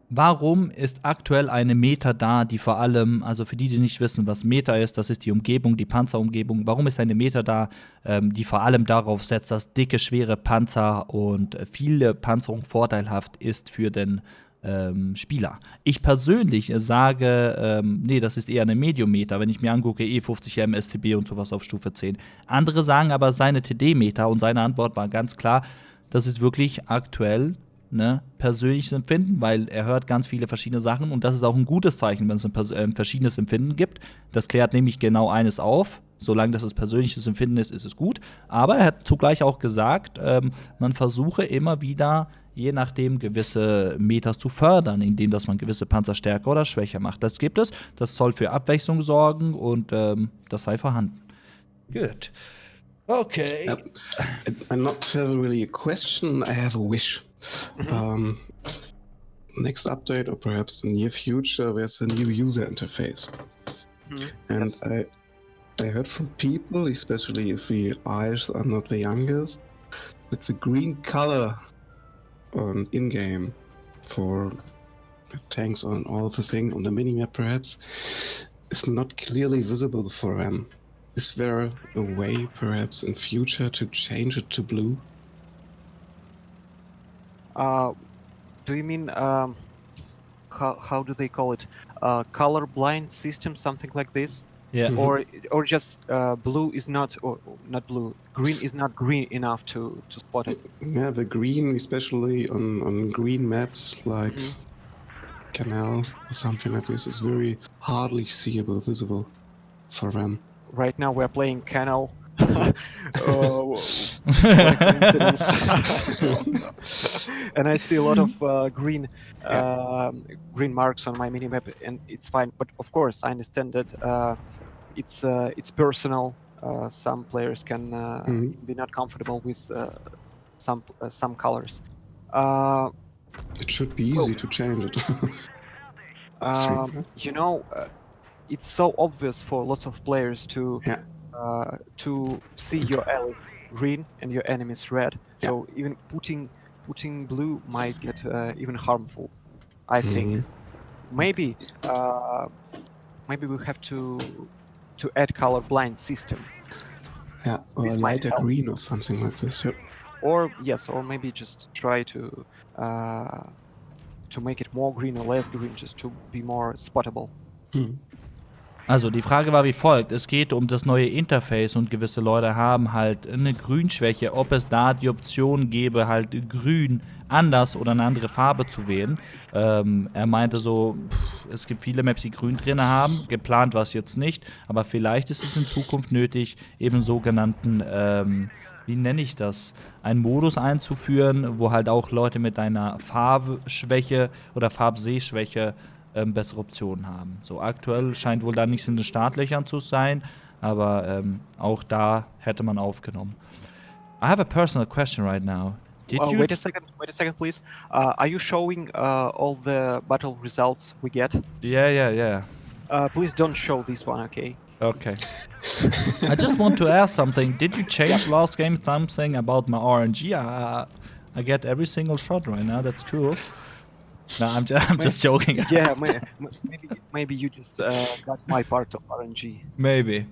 Warum ist aktuell eine Meta da, die vor allem, also für die nicht wissen, was Meta ist, das ist die Umgebung, die Panzerumgebung. Warum ist eine Meta da, die vor allem darauf setzt, dass dicke, schwere Panzer und viele Panzerung vorteilhaft ist für den Spieler? Ich persönlich sage, nee, das ist eher eine Medium-Meta, wenn ich mir angucke, E50M, STB und sowas auf Stufe 10. Andere sagen aber seine TD-Meta und seine Antwort war ganz klar, das ist wirklich aktuell persönliches Empfinden, weil er hört ganz viele verschiedene Sachen und das ist auch ein gutes Zeichen, wenn es ein verschiedenes Empfinden gibt. Das klärt nämlich genau eines auf. Solange das persönliches Empfinden ist, ist es gut. Aber er hat zugleich auch gesagt, man versuche immer wieder, je nachdem, gewisse Metas zu fördern, indem dass man gewisse Panzer stärker oder schwächer macht. Das gibt es, das soll für Abwechslung sorgen und das sei vorhanden. Gut. Okay. I'm not really a question, I have a wish. Next update, or perhaps the near future, there's the new user interface. And Yes. I heard from people, especially if the eyes are not the youngest, that the green color on in-game for tanks on all the thing on the minimap perhaps is not clearly visible for them. Is there a way perhaps in future to change it to blue? Do you mean how do they call it? Colorblind system, something like this? Yeah. Or just blue is not, or not blue, green is not green enough to spot it. Yeah, the green, especially on green maps like Kanal or something like this, is very hardly seeable, visible for them. Right now we're playing Kanal. What a coincidence. And I see a lot of green marks on my minimap, and it's fine. But of course, I understand that it's personal. Some players can be not comfortable with some colors. It should be easy to change it. You know, it's so obvious for lots of players to see your allies green and your enemies red. So even putting blue might get even harmful, I think. Maybe we have to add colorblind system. Yeah, or This a might lighter help. green or something like this. Yep. or yes, or maybe just try to make it more green or less green, just to be more spottable. Also die Frage war wie folgt. Es geht um das neue Interface und gewisse Leute haben halt eine Grünschwäche, ob es da die Option gäbe, halt grün anders oder eine andere Farbe zu wählen. Er meinte so, es gibt viele Maps, die grün drin haben, geplant war es jetzt nicht, aber vielleicht ist es in Zukunft nötig, eben sogenannten, wie nenne ich das, einen Modus einzuführen, wo halt auch Leute mit einer Farbschwäche oder Farbsehschwäche bessere Optionen haben. So aktuell scheint wohl da nichts in den Startlöchern zu sein, aber auch da hätte man aufgenommen. I have a personal question right now. Did you? Wait a second, please. Are you showing all the battle results we get? Yeah. Please don't show this one, okay? Okay. I just want to ask something. Did you change last game something about my RNG? I get every single shot right now. That's cool. No, I'm just joking. Yeah, maybe you just got my part of RNG. Maybe.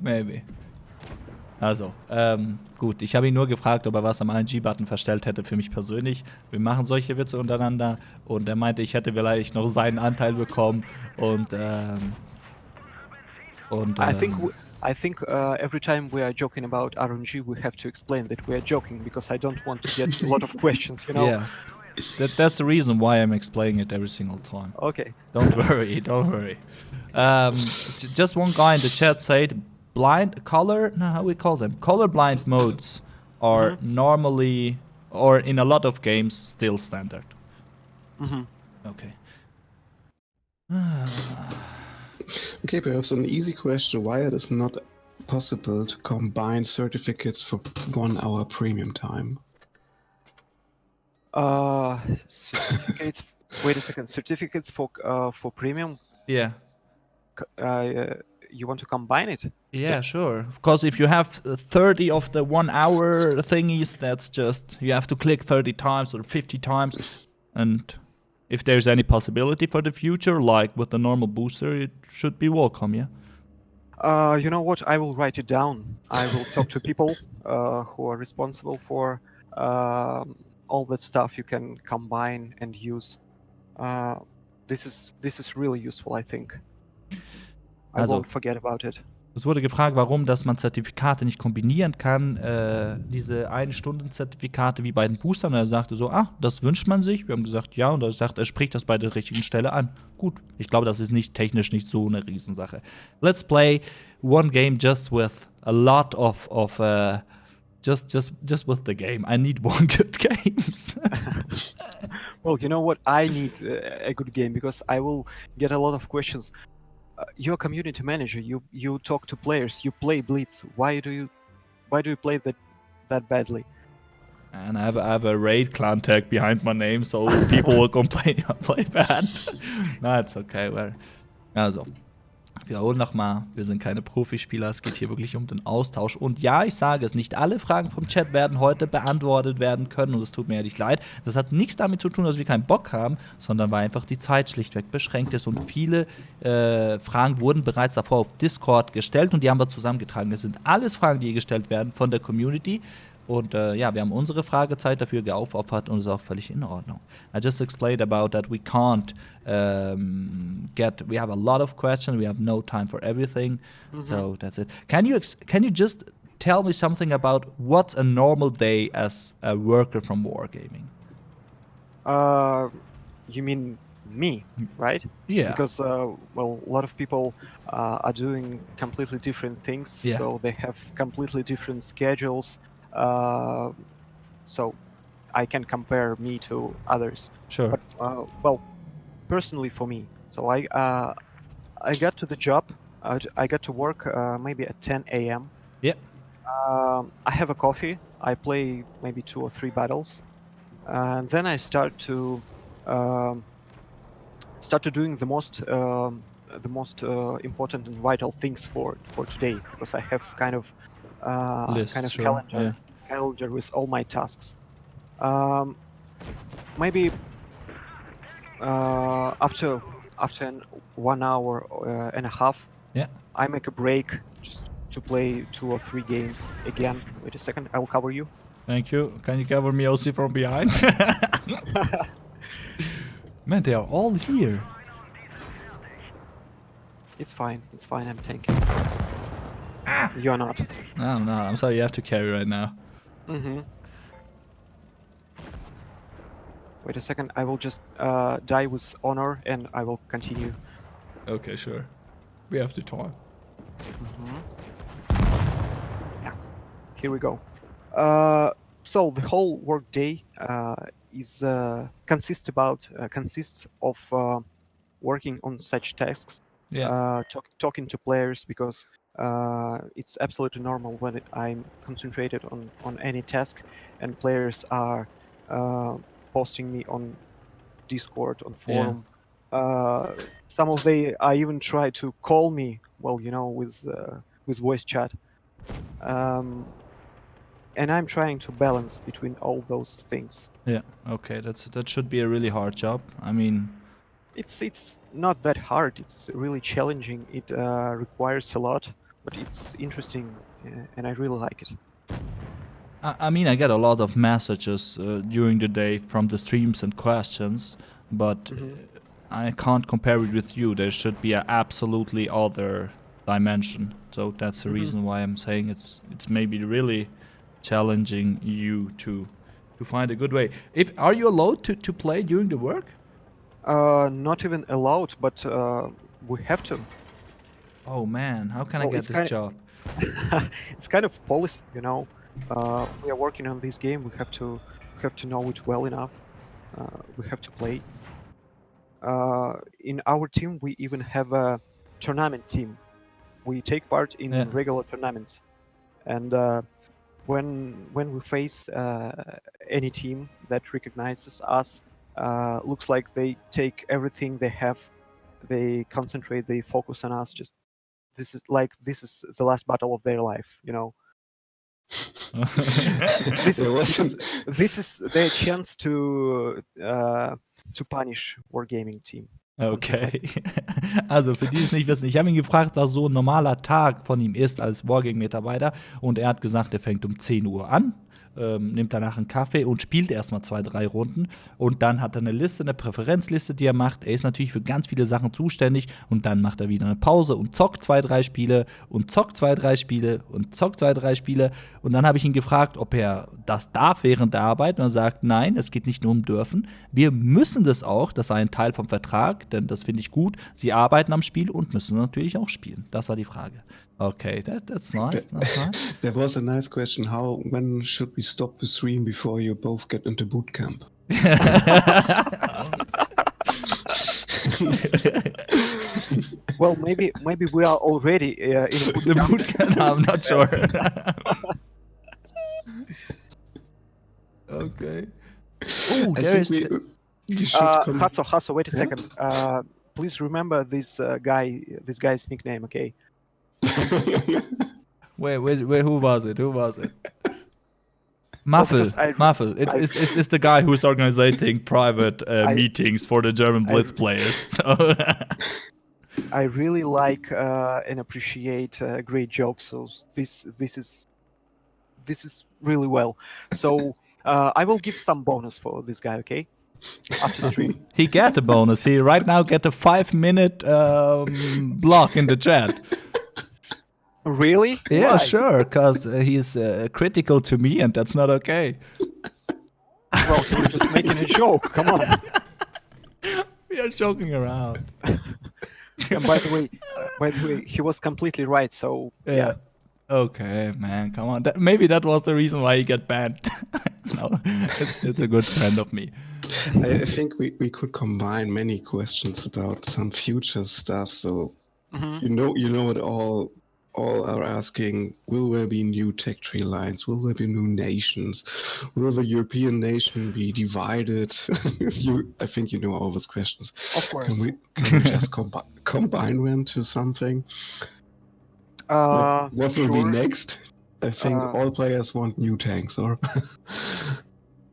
Also, gut, ich habe ihn nur gefragt, ob er was am RNG-Button verstellt hätte für mich persönlich. Wir machen solche Witze untereinander und er meinte, ich hätte vielleicht noch seinen Anteil bekommen und I think every time we are joking about RNG, we have to explain that we are joking because I don't want to get a lot of questions, you know? Yeah. That's the reason why I'm explaining it every single time. Okay. Don't worry. Just one guy in the chat said colorblind modes are normally, or in a lot of games, still standard. Okay. Okay, perhaps an easy question: why it is not possible to combine certificates for 1 hour premium time? Certificates. Wait a second. Certificates for premium. Yeah. You want to combine it? Yeah, sure. Of course, if you have 30 of the 1 hour thingies, that's just, you have to click 30 times or 50 times. And if there's any possibility for the future, like with the normal booster, it should be welcome, yeah? You know what? I will write it down. I will talk to people who are responsible for all that stuff you can combine and use. This is really useful, I think. I won't forget about it. Es wurde gefragt, warum, dass man Zertifikate nicht kombinieren kann, diese 1-Stunden-Zertifikate wie bei den Boostern. Und er sagte so, das wünscht man sich. Wir haben gesagt, ja. Und er sagt, er spricht das bei der richtigen Stelle an. Gut, ich glaube, das ist technisch nicht so eine Riesensache. Let's play one game just with a lot of just with the game. I need one good game. Well, you know what? I need a good game because I will get a lot of questions. You're a community manager. You talk to players. You play Blitz. Why do you play that badly? And I have a raid clan tag behind my name, so people will complain I play bad. No, it's okay. Well, also, wiederholen nochmal, wir sind keine Profispieler, es geht hier wirklich um den Austausch. Und ja, ich sage es, nicht alle Fragen vom Chat werden heute beantwortet werden können und es tut mir ehrlich leid. Das hat nichts damit zu tun, dass wir keinen Bock haben, sondern weil einfach die Zeit schlichtweg beschränkt ist und viele Fragen wurden bereits davor auf Discord gestellt und die haben wir zusammengetragen. Das sind alles Fragen, die hier gestellt werden von der Community. Und ja, wir haben unsere Fragezeit dafür geopfert und es ist auch völlig in Ordnung. I just explained about that we can't we have a lot of questions, we have no time for everything, so that's it. Can you just tell me something about what's a normal day as a worker from Wargaming? You mean me, right? Yeah. Because well, a lot of people are doing completely different things, Yeah. so they have completely different schedules. So I can compare me to others. Sure. But well, personally for me, so I got to the job. I got to work maybe at 10 a.m. Yeah. I have a coffee. I play maybe 2 or 3 battles, and then I start to doing the most important and vital things for today, because I have kind of List, sure, calendar with all my tasks. Maybe after 1 hour and a half, Yeah. I make a break just to play 2 or 3 games again. Wait a second, I'll cover you. Thank you. Can you cover me also from behind? Man, they are all here. It's fine, I'm tanking. You're not. No, I'm sorry, you have to carry right now. Mm-hmm. Wait a second, I will just die with honor and I will continue. Okay, sure. We have the time. Yeah, here we go. So the whole work day consists of working on such tasks, Yeah. talking to players, because it's absolutely normal when I'm concentrated on any task and players are posting me on Discord, on Yeah. forum. Some of they I even try to call me, well, with voice chat. Um, and I'm trying to balance between all those things. Yeah. Okay, that should be a really hard job. I mean, It's not that hard. It's really challenging. It requires a lot, but it's interesting, and I really like it. I mean, I get a lot of messages during the day from the streams and questions, but I can't compare it with you. There should be an absolutely other dimension. So that's the reason why I'm saying it's maybe really challenging you to find a good way. Are you allowed to play during the work? Not even allowed, but we have to. Oh man, how can I Well, get it's this kind job? it's kind of policy, you know. We are working on this game. We have to know it well enough. We have to play. In our team, we even have a tournament team. We take part in Yeah. regular tournaments, and when we face any team that recognizes us, looks like they take everything they have, they concentrate, they focus on us. Just this is the last battle of their life, you know. This There is wasn't. because this is their chance to punish Wargaming Team. Okay. Also für die es nicht wissen, ich habe ihn gefragt, was so ein normaler Tag von ihm ist als Wargaming-Mitarbeiter. Und er hat gesagt, er fängt um 10 Uhr an, nimmt danach einen Kaffee und spielt erstmal 2, 3 Runden. Und dann hat er eine Liste, eine Präferenzliste, die er macht. Er ist natürlich für ganz viele Sachen zuständig. Und dann macht er wieder eine Pause und zockt 2, 3 Spiele und zockt 2, 3 Spiele und zockt 2, 3 Spiele. Und dann habe ich ihn gefragt, ob er das darf während der Arbeit. Und er sagt, nein, es geht nicht nur um dürfen. Wir müssen das auch. Das sei ein Teil vom Vertrag, denn das finde ich gut. Sie arbeiten am Spiel und müssen natürlich auch spielen. Das war die Frage. Okay, that's nice. That's nice. There was a nice question. When should we stop the stream before you both get into boot camp? Well, maybe we are already in The boot camp, I'm not sure. Okay. Oh, I there is. think we should Hasso, wait a Yeah? second. Please remember this guy's nickname, okay? Wait, who was it? Muffle. because I- Muffle. It's the guy who's organizing private meetings for the German Blitz I- players. So. I really like and appreciate great jokes. So this is really well. So I will give some bonus for this guy, okay? After stream. He get a bonus. He right now get a 5-minute block in the chat. Really? Yeah, Why? sure, because he's critical to me, and that's not okay. Well, we're just making a joke. Come on. We are joking around. And by the way, he was completely right. So yeah. Okay, man, come on. Maybe that was the reason why he got banned. No, it's a good friend of me. I think we could combine many questions about some future stuff. So you know it all are asking, will there be new tech tree lines? Will there be new nations? Will the European nation be divided? I think you know all those questions. Of course. Can we just combine them to something? What will be Sure. next? I think all players want new tanks, or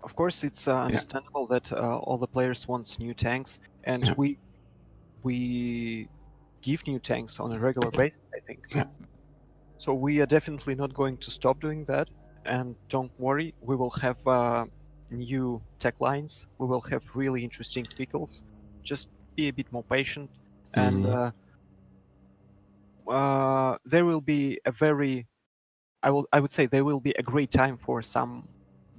Of course, it's understandable that all the players want new tanks, and we give new tanks on a regular basis, I think. Yeah. So we are definitely not going to stop doing that. And don't worry, we will have new tech lines. We will have really interesting vehicles. Just be a bit more patient, and there will be a very, I would say there will be a great time for some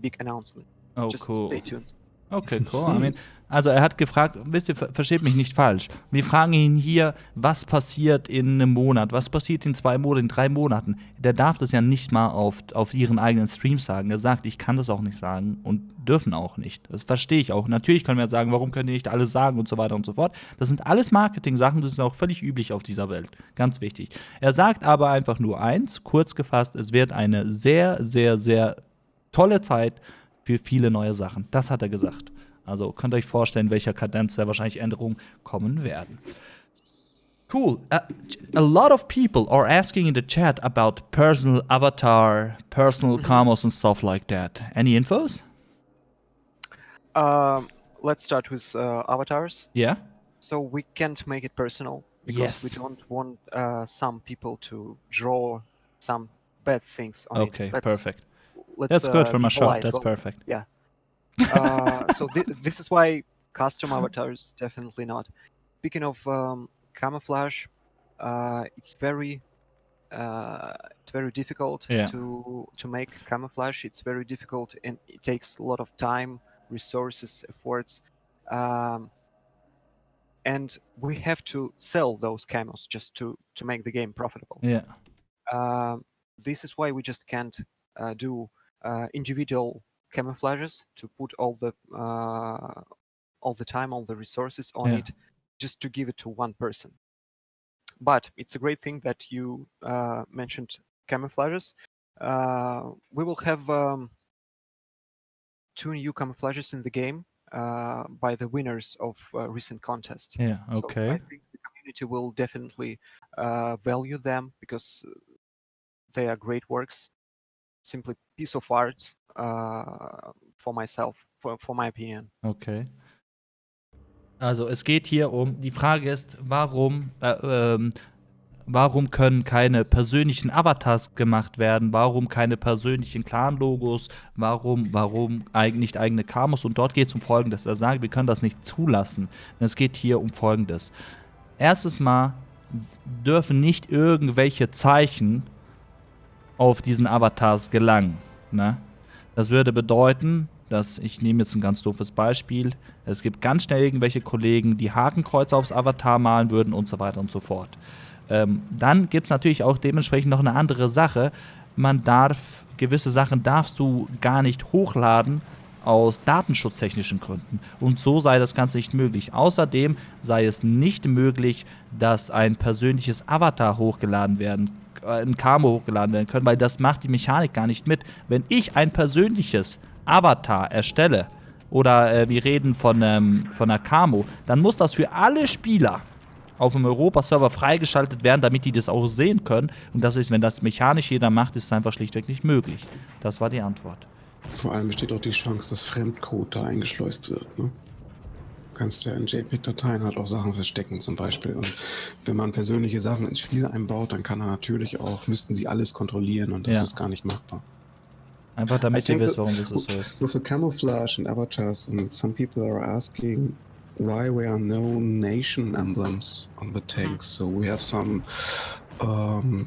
big announcement. Oh, Just cool. stay tuned. Okay, cool. I mean, also er hat gefragt, wisst ihr, versteht mich nicht falsch. Wir fragen ihn hier, was passiert in einem Monat, was passiert in 2 Monaten, in 3 Monaten. Der darf das ja nicht mal auf ihren eigenen Streams sagen. Er sagt, ich kann das auch nicht sagen und dürfen auch nicht. Das verstehe ich auch. Natürlich können wir jetzt sagen, warum könnt ihr nicht alles sagen und so weiter und so fort. Das sind alles Marketing-Sachen, das ist auch völlig üblich auf dieser Welt. Ganz wichtig. Er sagt aber einfach nur eins, kurz gefasst, es wird eine sehr, sehr, sehr tolle Zeit für viele neue Sachen. Das hat er gesagt. Also könnt ihr euch vorstellen, welcher Kadenz da wahrscheinlich Änderungen kommen werden. Cool. A lot of people are asking in the chat about personal avatar, personal camos and stuff like that. Any infos? Let's start with avatars. Yeah? So we can't make it personal because we Yes. don't want some people to draw some bad things on Okay, it. perfect. Let's, That's good for be my shop. polite. That's Well, perfect. Yeah. So this is why custom avatars definitely not. Speaking of camouflage, it's very difficult Yeah. to make camouflage. It's very difficult and it takes a lot of time, resources, efforts, and we have to sell those camos just to make the game profitable. Yeah. This is why we just can't do individual camouflages to put all the time, all the resources on Yeah. it, just to give it to one person. But it's a great thing that you mentioned camouflages. We will have 2 new camouflages in the game by the winners of recent contests. Yeah, So okay. I think the community will definitely value them because they are great works. Simply piece of art for myself, for my opinion. Okay. Also es geht hier um, die Frage ist, warum können keine persönlichen Avatars gemacht werden? Warum keine persönlichen Clan-Logos? Warum nicht eigene Camos? Und dort geht es um Folgendes. Er sagt, wir können das nicht zulassen. Denn es geht hier um Folgendes. Erstes Mal dürfen nicht irgendwelche Zeichen auf diesen Avatars gelangen. Ne? Das würde bedeuten, dass, ich nehme jetzt ein ganz doofes Beispiel, es gibt ganz schnell irgendwelche Kollegen, die Hakenkreuze aufs Avatar malen würden und so weiter und so fort. Dann gibt es natürlich auch dementsprechend noch eine andere Sache. Gewisse Sachen darfst du gar nicht hochladen aus datenschutztechnischen Gründen. Und so sei das Ganze nicht möglich. Außerdem sei es nicht möglich, dass ein persönliches Avatar ein Camo hochgeladen werden können, weil das macht die Mechanik gar nicht mit. Wenn ich ein persönliches Avatar erstelle, oder wir reden von einer Camo, dann muss das für alle Spieler auf dem Europa-Server freigeschaltet werden, damit die das auch sehen können. Und das ist, wenn das mechanisch jeder macht, ist es einfach schlichtweg nicht möglich. Das war die Antwort. Vor allem besteht auch die Chance, dass Fremdcode da eingeschleust wird. Ne? Du kannst ja in JPEG-Dateien halt auch Sachen verstecken zum Beispiel. Und wenn man persönliche Sachen ins Spiel einbaut, dann kann er natürlich auch, müssten sie alles kontrollieren und das ist gar nicht machbar. Einfach damit ihr wisst, warum das so ist. With the camouflage and avatars, and some people are asking why there are no nation emblems on the tanks. So we have some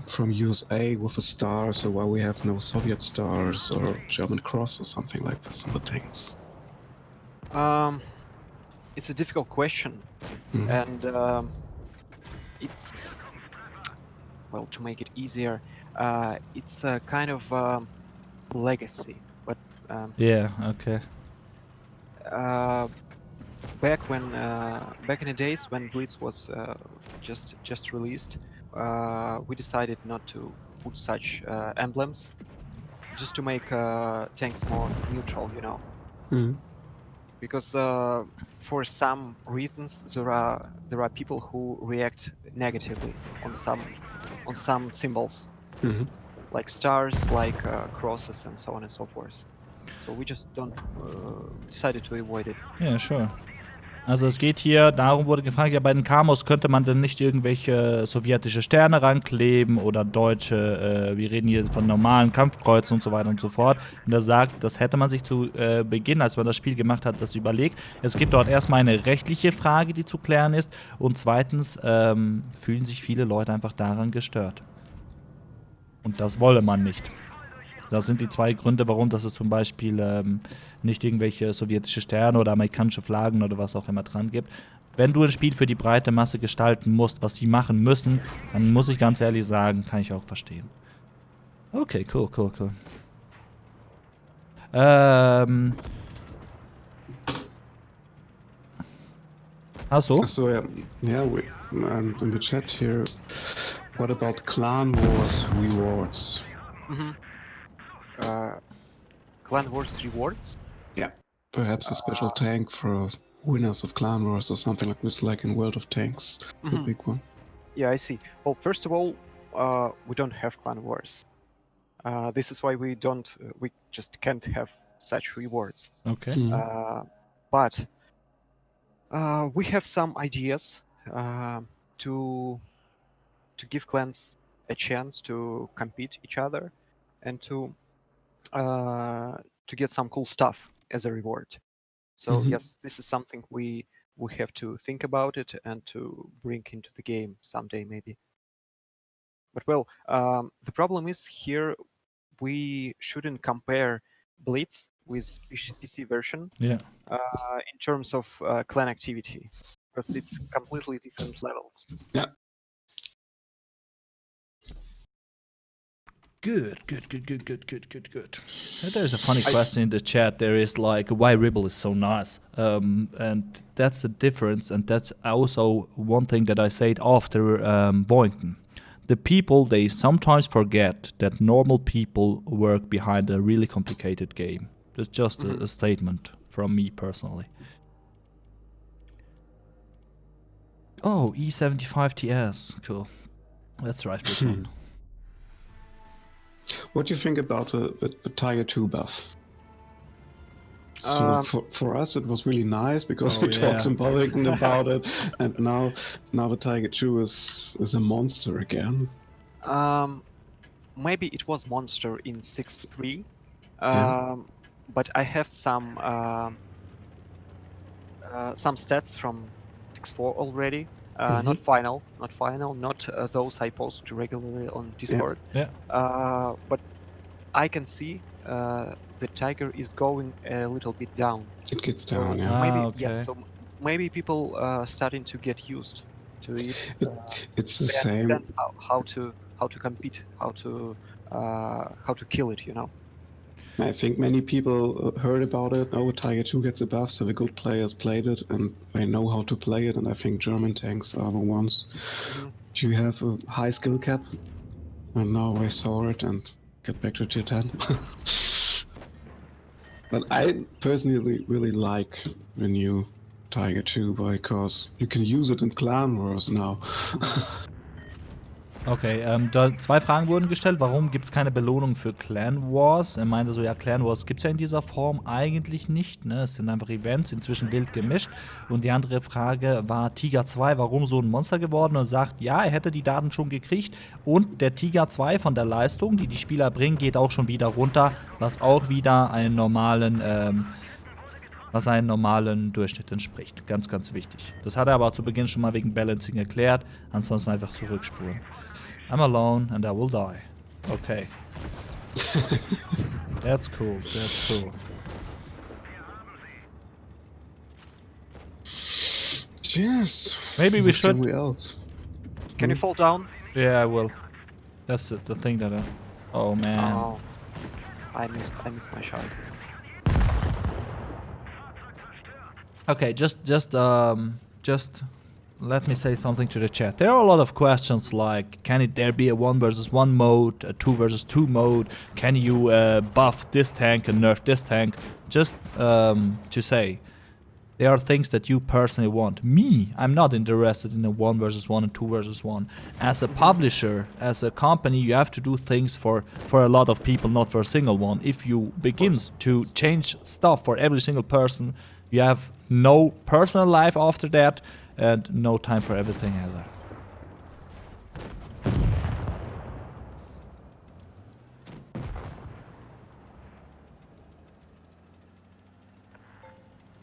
from USA with a star, so why we have no Soviet stars or German cross or something like this on the tanks? It's a difficult question, and it's, well, to make it easier, it's a kind of legacy. But Yeah, okay. back in the days when Blitz was just released, we decided not to put such emblems, just to make tanks more neutral, you know. Because for some reasons there are people who react negatively on some symbols, like stars, like crosses, and so on and so forth. So we just decided to avoid it. Yeah, sure. Also es geht hier, darum wurde gefragt, ja, bei den Kamos könnte man denn nicht irgendwelche sowjetische Sterne rankleben oder deutsche, wir reden hier von normalen Kampfkreuzen und so weiter und so fort. Und er sagt, das hätte man sich zu Beginn, als man das Spiel gemacht hat, das überlegt. Es gibt dort erstmal eine rechtliche Frage, die zu klären ist. Und zweitens fühlen sich viele Leute einfach daran gestört. Und das wolle man nicht. Das sind die zwei Gründe, warum das es zum Beispiel nicht irgendwelche sowjetische Sterne oder amerikanische Flaggen oder was auch immer dran gibt. Wenn du ein Spiel für die breite Masse gestalten musst, was sie machen müssen, dann muss ich ganz ehrlich sagen, kann ich auch verstehen. Okay, cool. Achso? So yeah, in the chat here, what about Clan Wars rewards? Clan Wars rewards? Yeah, perhaps a special tank for winners of Clan Wars or something like this, like in World of Tanks, the big one. Yeah, I see. Well, first of all, we don't have Clan Wars. This is why we just can't have such rewards. Okay. But we have some ideas to give clans a chance to compete each other and to get some cool stuff as a reward. So yes, this is something we have to think about it and to bring into the game someday maybe. But well, the problem is here we shouldn't compare Blitz with PC version Yeah. in terms of clan activity, because it's completely different levels. Yeah. Good. There's a funny question in the chat. There is like, why Ribble is so nice. And that's the difference. And that's also one thing that I said after Boynton. The people, they sometimes forget that normal people work behind a really complicated game. It's just a statement from me personally. Oh, E75 TS. Cool. Let's try this one. What do you think about the Tiger 2 buff? So for us it was really nice because we talked about it, and now the Tiger 2 is a monster again. Maybe it was monster in 6.3, but I have some stats from 6.4 already. Not final, not those I post regularly on Discord. Yeah. But I can see the Tiger is going a little bit down. It gets So down, yeah. maybe okay. yes. So maybe people starting to get used to it. It's the They same. understand how to compete, how to kill it. You know. I think many people heard about it. Oh, Tiger 2 gets a buff, so the good players played it and they know how to play it. And I think German tanks are the ones. You have a high skill cap, and now I saw it and get back to tier 10. But I personally really like the new Tiger 2 because you can use it in Clan Wars now. Okay, da 2 Fragen wurden gestellt. Warum gibt es keine Belohnung für Clan Wars? Er meinte so, ja, Clan Wars gibt es ja in dieser Form eigentlich nicht. Ne? Es sind einfach Events, inzwischen wild gemischt. Und die andere Frage war Tiger 2, warum so ein Monster geworden? Und er sagt, ja, er hätte die Daten schon gekriegt. Und der Tiger 2 von der Leistung, die die Spieler bringen, geht auch schon wieder runter, was auch wieder einen normalen Durchschnitt entspricht. Ganz, ganz wichtig. Das hat er aber zu Beginn schon mal wegen Balancing erklärt. Ansonsten einfach zurückspulen. I'm alone and I will die. Okay. That's cool. Yes. Maybe we should. Can you fall down? Yeah, I will. That's the thing that oh man. Oh, I missed my shot. Okay, just let me say something to the chat. There are a lot of questions like, can there be a 1 versus 1 mode, a 2 versus 2 mode? Can you buff this tank and nerf this tank? Just to say, there are things that you personally want. Me, I'm not interested in a 1 versus 1 and 2 versus 1. As a publisher, as a company, you have to do things for a lot of people, not for a single one. If you begin to change stuff for every single person, you have no personal life after that, and no time for everything either.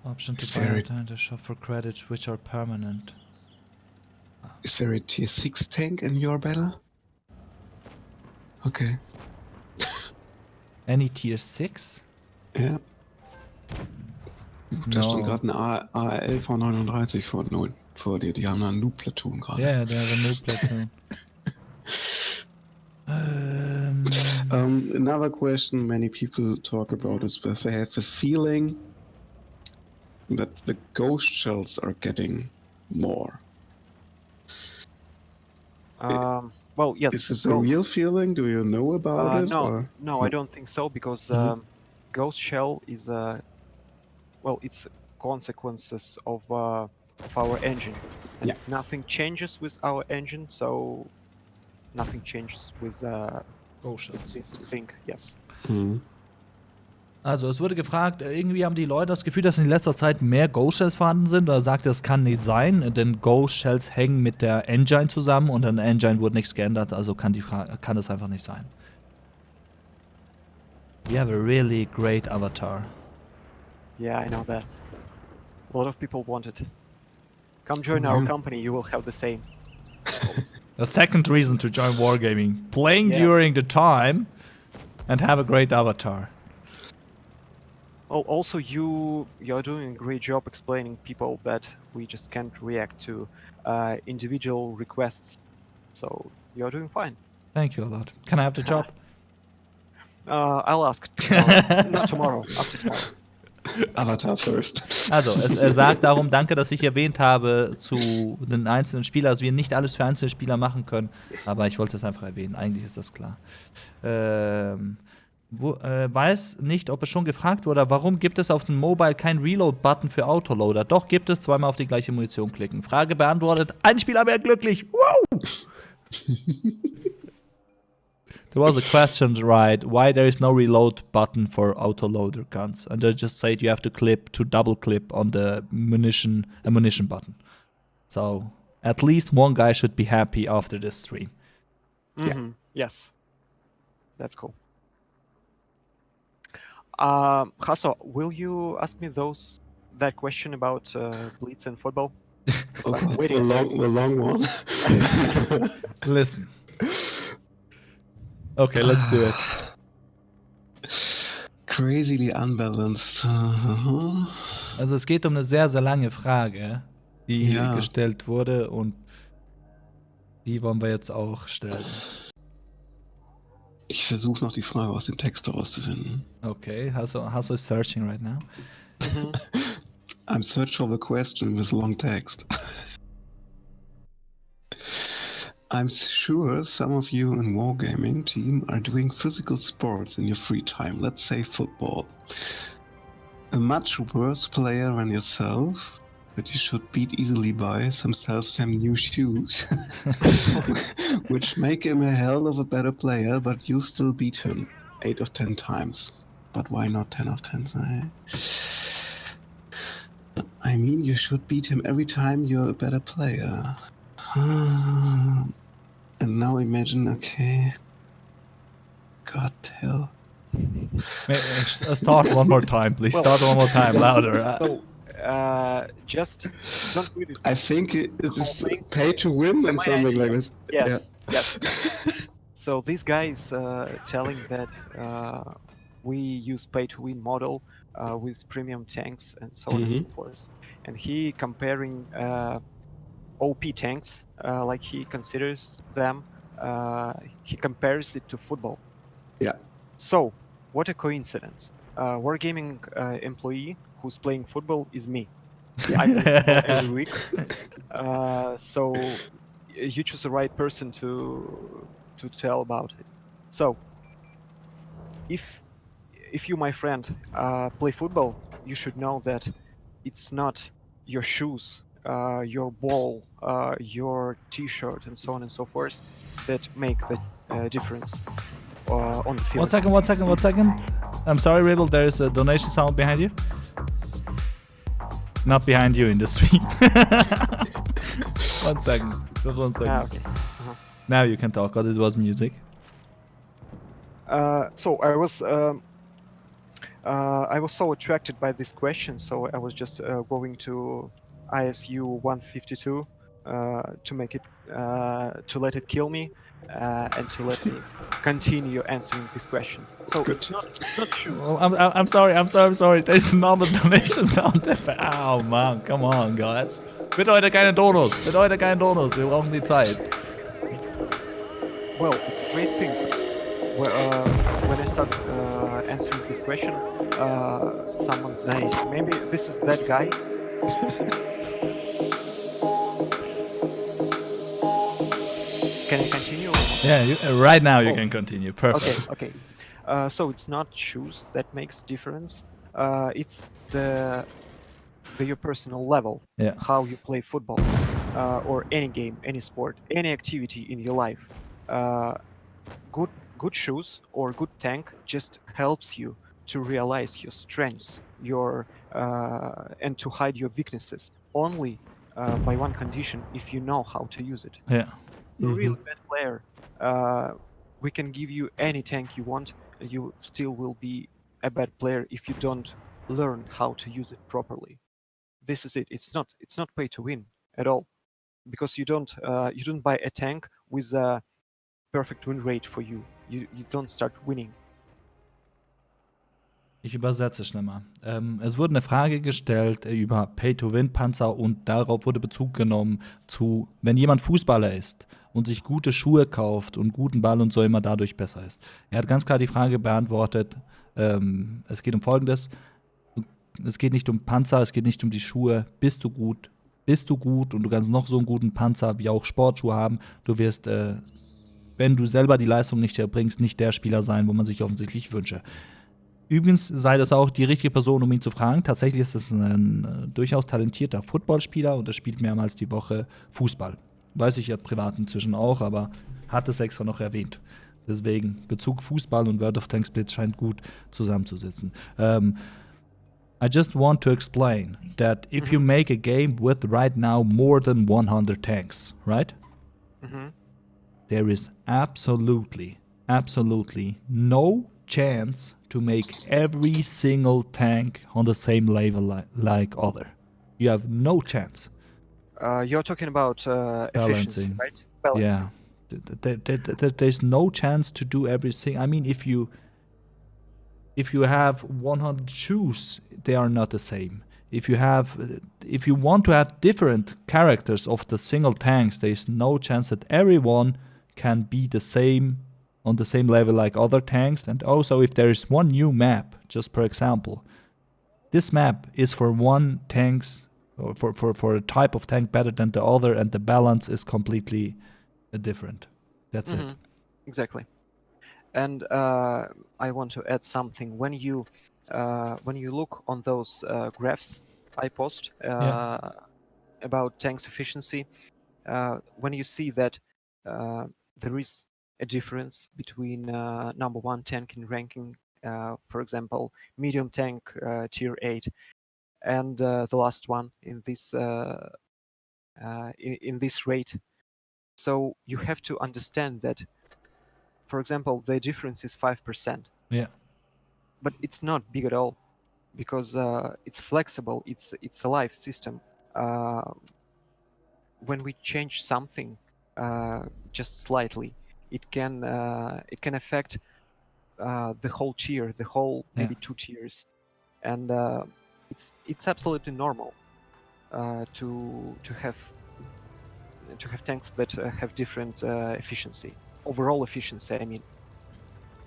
Option to It's buy very- and to shop for credits which are permanent. Is there a tier 6 tank in your battle? Okay. Any tier 6? Ja. Da No. steht gerade ein AL V39 vor dir. Die haben da ein Noob-Platoon gerade. Yeah, they have a new platoon. Another question many people talk about is that they have the feeling that the ghost shells are getting more. Well, yes. Is this a real feeling? Do you know about it? No, or- no, I don't think so because Mhm. ghost shell is it's consequences of our engine, and Yeah. nothing changes with our engine, so nothing changes with this thing. Yes. Mhm. Also, es wurde gefragt, irgendwie haben die Leute das Gefühl, dass in letzter Zeit mehr Ghost Shells vorhanden sind. Oder sagt er, es kann nicht sein, denn Ghost Shells hängen mit der Engine zusammen und an der Engine wurde nichts geändert, also kann das einfach nicht sein. You have a really great avatar. Yeah, I know that. A lot of people want it. Come join our Mhm. company, you will have the same. The second reason to join Wargaming, playing Yes. during the time and have a great avatar. Oh, also you're doing a great job explaining people that we just can't react to individual requests. So you're doing fine. Thank you a lot. Can I have the job? I'll ask tomorrow. Not tomorrow, after tomorrow. Avatar first. Also, er sagt darum, danke, dass ich erwähnt habe zu den einzelnen Spielern, dass wir nicht alles für einzelne Spieler machen können, aber ich wollte es einfach erwähnen, eigentlich ist das klar. Weiß nicht, ob es schon gefragt wurde, warum gibt es auf dem Mobile keinen Reload-Button für Autoloader? Doch, gibt es, zweimal auf die gleiche Munition klicken. Frage beantwortet, ein Spieler wäre glücklich. Wow! There was a question, right, why there is no reload button for autoloader guns. And they just said you have to double clip on the ammunition button. So, at least one guy should be happy after this stream. Mhm. Yes. That's cool. Hasso, will you ask me that question about Blitz and football? 'Cause Oh I'm God, waiting. the long one. Listen. Okay, let's do it. Crazily unbalanced. Also es geht um eine sehr, sehr lange Frage, die Ja. gestellt wurde und die wollen wir jetzt auch stellen. Ich versuche noch die Frage aus dem Text herauszufinden. Okay, Hasso is searching right now. I'm searching for the question with long text. I'm sure some of you in Wargaming team are doing physical sports in your free time, let's say football. A much worse player than yourself, that you should beat easily by himself some new shoes, which make him a hell of a better player, but you still beat him 8 of 10 times. But why not 10 of 10? I mean, you should beat him every time you're a better player. And now imagine, okay. God hell. Start one more time, please. Well- Start one more time, louder. So, just don't read it. I think it is pay to win and My something like idea. this. Yes, yes. So this guy is telling that we use pay-to-win model with premium tanks and so on and so forth. And he comparing OP tanks, like he considers them, he compares it to football. Yeah. So, what a coincidence. Wargaming employee who's playing football is me. I play football every week. So you choose the right person to tell about it. So if you, my friend, play football, you should know that it's not your shoes, your ball, your T-shirt, and so on and so forth that make the difference on the field. One second. I'm sorry, Ribble, there is a donation sound behind you. Not behind you in the stream. 1 second. Just 1 second. Okay. Now you can talk, because it was music. So I was so attracted by this question, so I was just going to ISU 152 to make it to let it kill me and to let me continue answering this question. So Good. it's not true. Well, I'm sorry. There's another donation sound effect. Oh man, come on, guys. Bitte heute keine Donos. Wir brauchen die Zeit. Well, it's a great thing. When I start answering this question, someone's donating. Maybe this is that guy. Can I continue? Yeah, right now you can continue. Perfect. Okay. So it's not shoes that makes difference. It's your personal level. Yeah. How you play football, or any game, any sport, any activity in your life. Good shoes or good tank just helps you to realize your strengths, and to hide your weaknesses. Only by one condition: if you know how to use it. Yeah. You're a really bad player. We can give you any tank you want, and you still will be a bad player if you don't learn how to use it properly. This is it. It's not pay to win at all, because you don't buy a tank with a perfect win rate for you. You don't start winning. Ich übersetze schnell mal. Es wurde eine Frage gestellt über Pay-to-Win-Panzer und darauf wurde Bezug genommen zu, wenn jemand Fußballer ist und sich gute Schuhe kauft und guten Ball und so immer dadurch besser ist. Er hat ganz klar die Frage beantwortet, es geht um Folgendes, es geht nicht um Panzer, es geht nicht um die Schuhe, bist du gut und du kannst noch so einen guten Panzer wie auch Sportschuhe haben, du wirst, wenn du selber die Leistung nicht erbringst, nicht der Spieler sein, wo man sich offensichtlich wünsche. Übrigens sei das auch die richtige Person, um ihn zu fragen. Tatsächlich ist es ein durchaus talentierter Footballspieler und er spielt mehrmals die Woche Fußball. Weiß ich ja privat inzwischen auch, aber hat es extra noch erwähnt. Deswegen Bezug Fußball und World of Tanks Blitz scheint gut zusammenzusitzen. I just want to explain that if you make a game with right now more than 100 tanks, right? There is absolutely no chance to make every single tank on the same level like other. You have no chance. You're talking about efficiency, Balancing. right? Balancing. Yeah. There's no chance to do everything. I mean, if you have 100 shoes, they are not the same. If you want to have different characters of the single tanks, there's no chance that everyone can be the same on the same level like other tanks. And also, if there is one new map, just for example, this map is for one tanks or for a type of tank better than the other, and the balance is completely different. That's it. Exactly. And I want to add something. When you look on those graphs I post about tanks efficiency, when you see that there is a difference between number 1 tank in ranking, for example, medium tank tier 8, and the last one in this rate. So you have to understand that, for example, the difference is 5%. Yeah. But it's not big at all, because it's flexible. It's a live system. When we change something just slightly, it can affect the whole tier, the whole maybe 2 tiers, and it's absolutely normal to have tanks that have different efficiency, overall efficiency. I mean.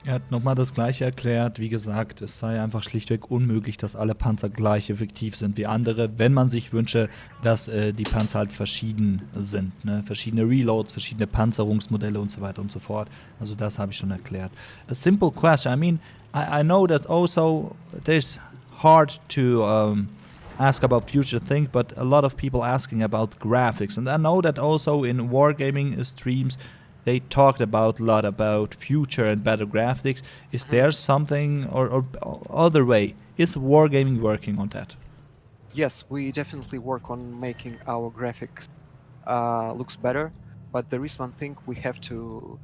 Er hat nochmal das Gleiche erklärt. Wie gesagt, es sei einfach schlichtweg unmöglich, dass alle Panzer gleich effektiv sind wie andere, wenn man sich wünsche, dass die Panzer halt verschieden sind. Ne? Verschiedene Reloads, verschiedene Panzerungsmodelle und so weiter und so fort. Also das habe ich schon erklärt. A simple question. I mean, I know that also there's hard to ask about future things, but a lot of people asking about graphics. And I know that also in wargaming streams, they talked a lot about future and better graphics. Is there something or other way? Is wargaming working on that? Yes, we definitely work on making our graphics looks better, but there is one thing we have to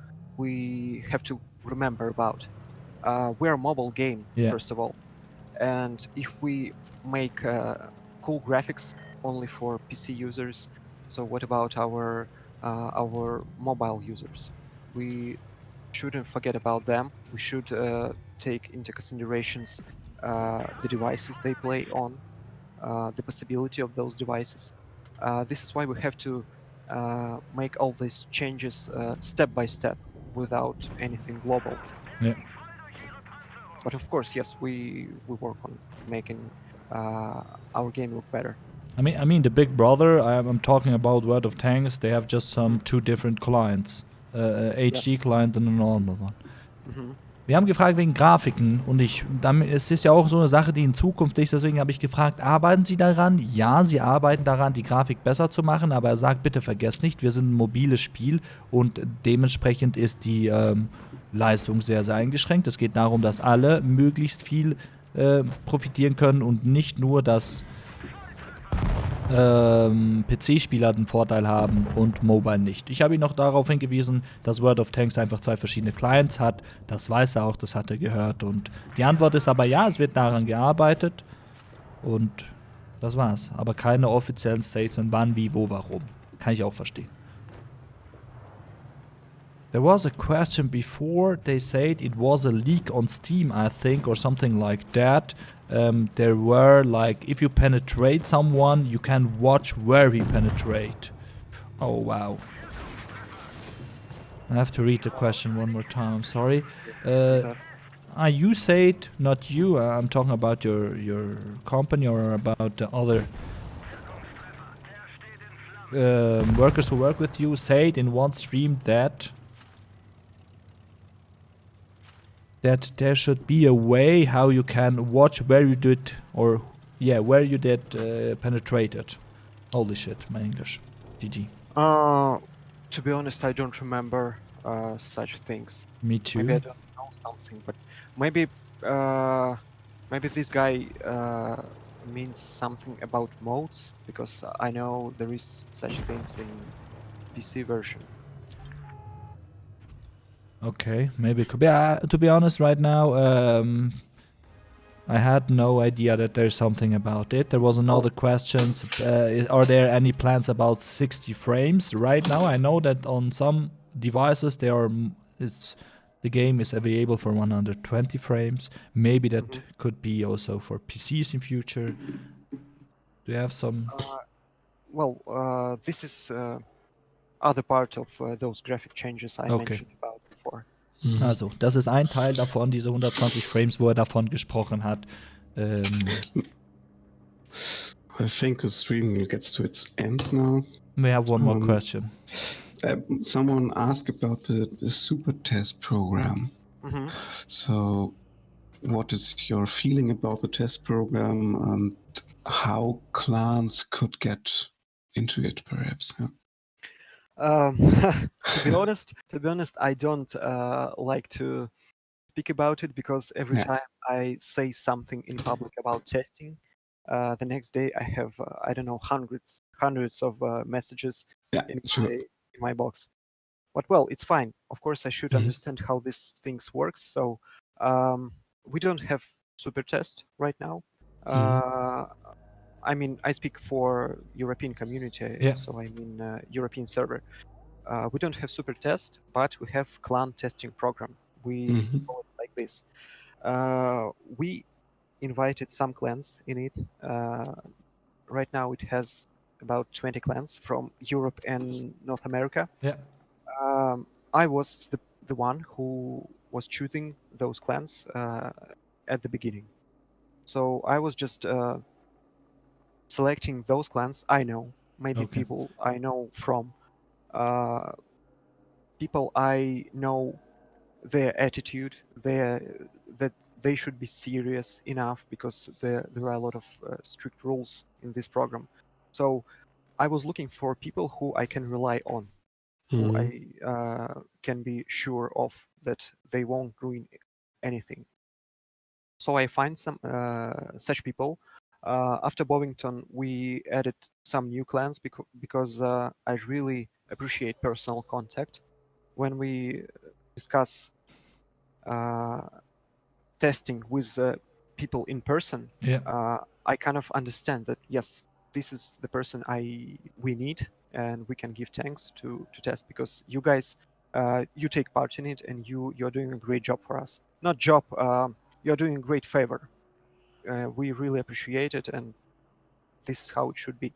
remember about. We're a mobile game, Yeah. first of all, and if we make cool graphics only for PC users, so what about our mobile users? We shouldn't forget about them. We should take into considerations the devices they play on, the possibility of those devices. This is why we have to make all these changes step by step without anything global. Yeah. But of course, yes, we work on making our game look better. I mean, the Big Brother. I'm talking about World of Tanks. They have just some two different clients, HD Yes. Client and a normal one. Mhm. Wir haben gefragt wegen Grafiken und es ist ja auch so eine Sache, die in Zukunft ist, deswegen habe ich gefragt, arbeiten Sie daran? Ja, Sie arbeiten daran, die Grafik besser zu machen, aber er sagt, bitte vergesst nicht, wir sind ein mobiles Spiel und dementsprechend ist die Leistung sehr, sehr eingeschränkt. Es geht darum, dass alle möglichst viel profitieren können und nicht nur, dass PC-Spieler den Vorteil haben und Mobile nicht. Ich habe ihn noch darauf hingewiesen, dass World of Tanks einfach zwei verschiedene Clients hat. Das weiß er auch, das hat er gehört. Und die Antwort ist aber ja, es wird daran gearbeitet. Und das war's. Aber keine offiziellen Statements, wann, wie, wo, warum. Kann ich auch verstehen. There was a question before. They said it was a leak on Steam, I think, or something like that. There were like, if you penetrate someone, you can watch where he penetrate. Oh wow. I have to read the question one more time. I'm sorry. You said, not you. I'm talking about your company or about the other workers who work with you. Said in one stream that there should be a way how you can watch where you did, or yeah, where you did penetrated. Holy shit, my English. GG. To be honest, I don't remember such things. Me too. Maybe I don't know something, but maybe maybe this guy means something about modes, because I know there is such things in PC version. Okay, maybe it could be. To be honest, right now, I had no idea that there's something about it. There was another question. Are there any plans about 60 frames? Right now, I know that on some devices the game is available for 120 frames. Maybe that could be also for PCs in future. Do you have some? Well, this is other part of those graphic changes I Okay. mentioned about before. Also, das ist ein Teil davon, diese 120 Frames, wo er davon gesprochen hat. I think the stream gets to its end now. We have one more question. Someone asked about the super test program. Mhm. So, what is your feeling about the test program and how clans could get into it, perhaps? Yeah. To be honest, I don't like to speak about it, because every Yeah. time I say something in public about testing, the next day I have I don't know, hundreds of messages Yeah, in sure. my box. But well, it's fine. Of course, I should Mhm. understand how these things works. So we don't have super test right now. I mean, I speak for European community, Yeah. so I mean European server. We don't have super test, but we have clan testing program. We Mhm. call it like this. We invited some clans in it. Right now, it has about 20 clans from Europe and North America. Yeah. I was the one who was choosing those clans at the beginning. So I was just selecting those clans I know, maybe Okay. people I know from, people I know their attitude, that they should be serious enough, because there are a lot of strict rules in this program. So I was looking for people who I can rely on, who Mhm. I can be sure of that they won't ruin anything. So I find some such people. After Bovington, we added some new clans because I really appreciate personal contact. When we discuss testing with people in person, Yeah. I kind of understand that yes, this is the person we need, and we can give thanks to test because you guys you take part in it and you're doing a great job for us. Not job, you're doing a great favor. We really appreciate it, and this is how it should be.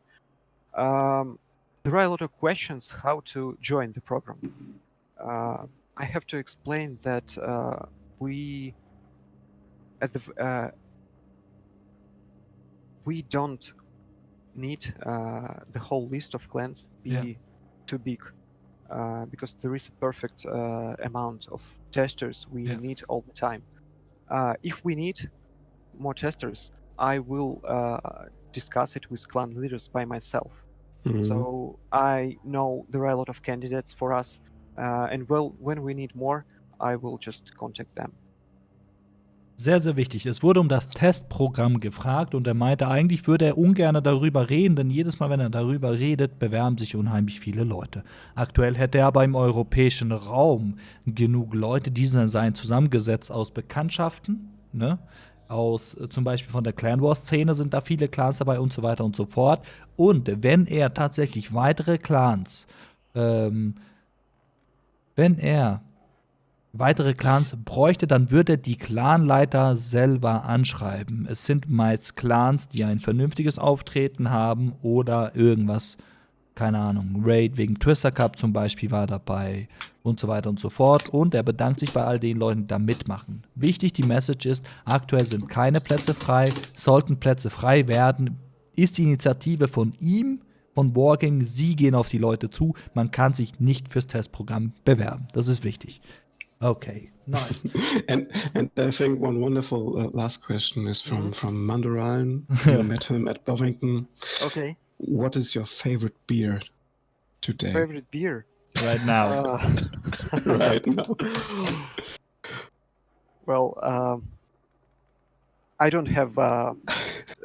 There are a lot of questions how to join the program. I have to explain that we at we don't need the whole list of clans be Yeah. too big because there is a perfect amount of testers we Yeah. need all the time. If we need more testers, I will discuss it with clan leaders by myself. Mhm. So I know there are a lot of candidates for us, and when we need more, I will just contact them. Sehr, sehr wichtig. Es wurde um das Testprogramm gefragt und er meinte, eigentlich würde er ungern darüber reden, denn jedes Mal, wenn er darüber redet, bewerben sich unheimlich viele Leute. Aktuell hätte er aber im europäischen Raum genug Leute, die seien zusammengesetzt aus Bekanntschaften, ne? Aus zum Beispiel von der Clan Wars-Szene sind da viele Clans dabei und so weiter und so fort. Und wenn er tatsächlich weitere Clans, wenn er weitere Clans bräuchte, dann würde die Clanleiter selber anschreiben. Es sind meist Clans, die ein vernünftiges Auftreten haben oder irgendwas, keine Ahnung, Raid wegen Twister Cup zum Beispiel war dabei und so weiter und so fort. Und er bedankt sich bei all den Leuten, die da mitmachen. Wichtig, die Message ist, aktuell sind keine Plätze frei. Sollten Plätze frei werden, ist die Initiative von ihm, von Wargaming, sie gehen auf die Leute zu. Man kann sich nicht fürs Testprogramm bewerben. Das ist wichtig. Okay, nice. And I think one wonderful last question is from Mandoralen. You met him at Bovington. Okay. What is your favorite beer today? Favorite beer? Right now. Right now. Well, I don't have a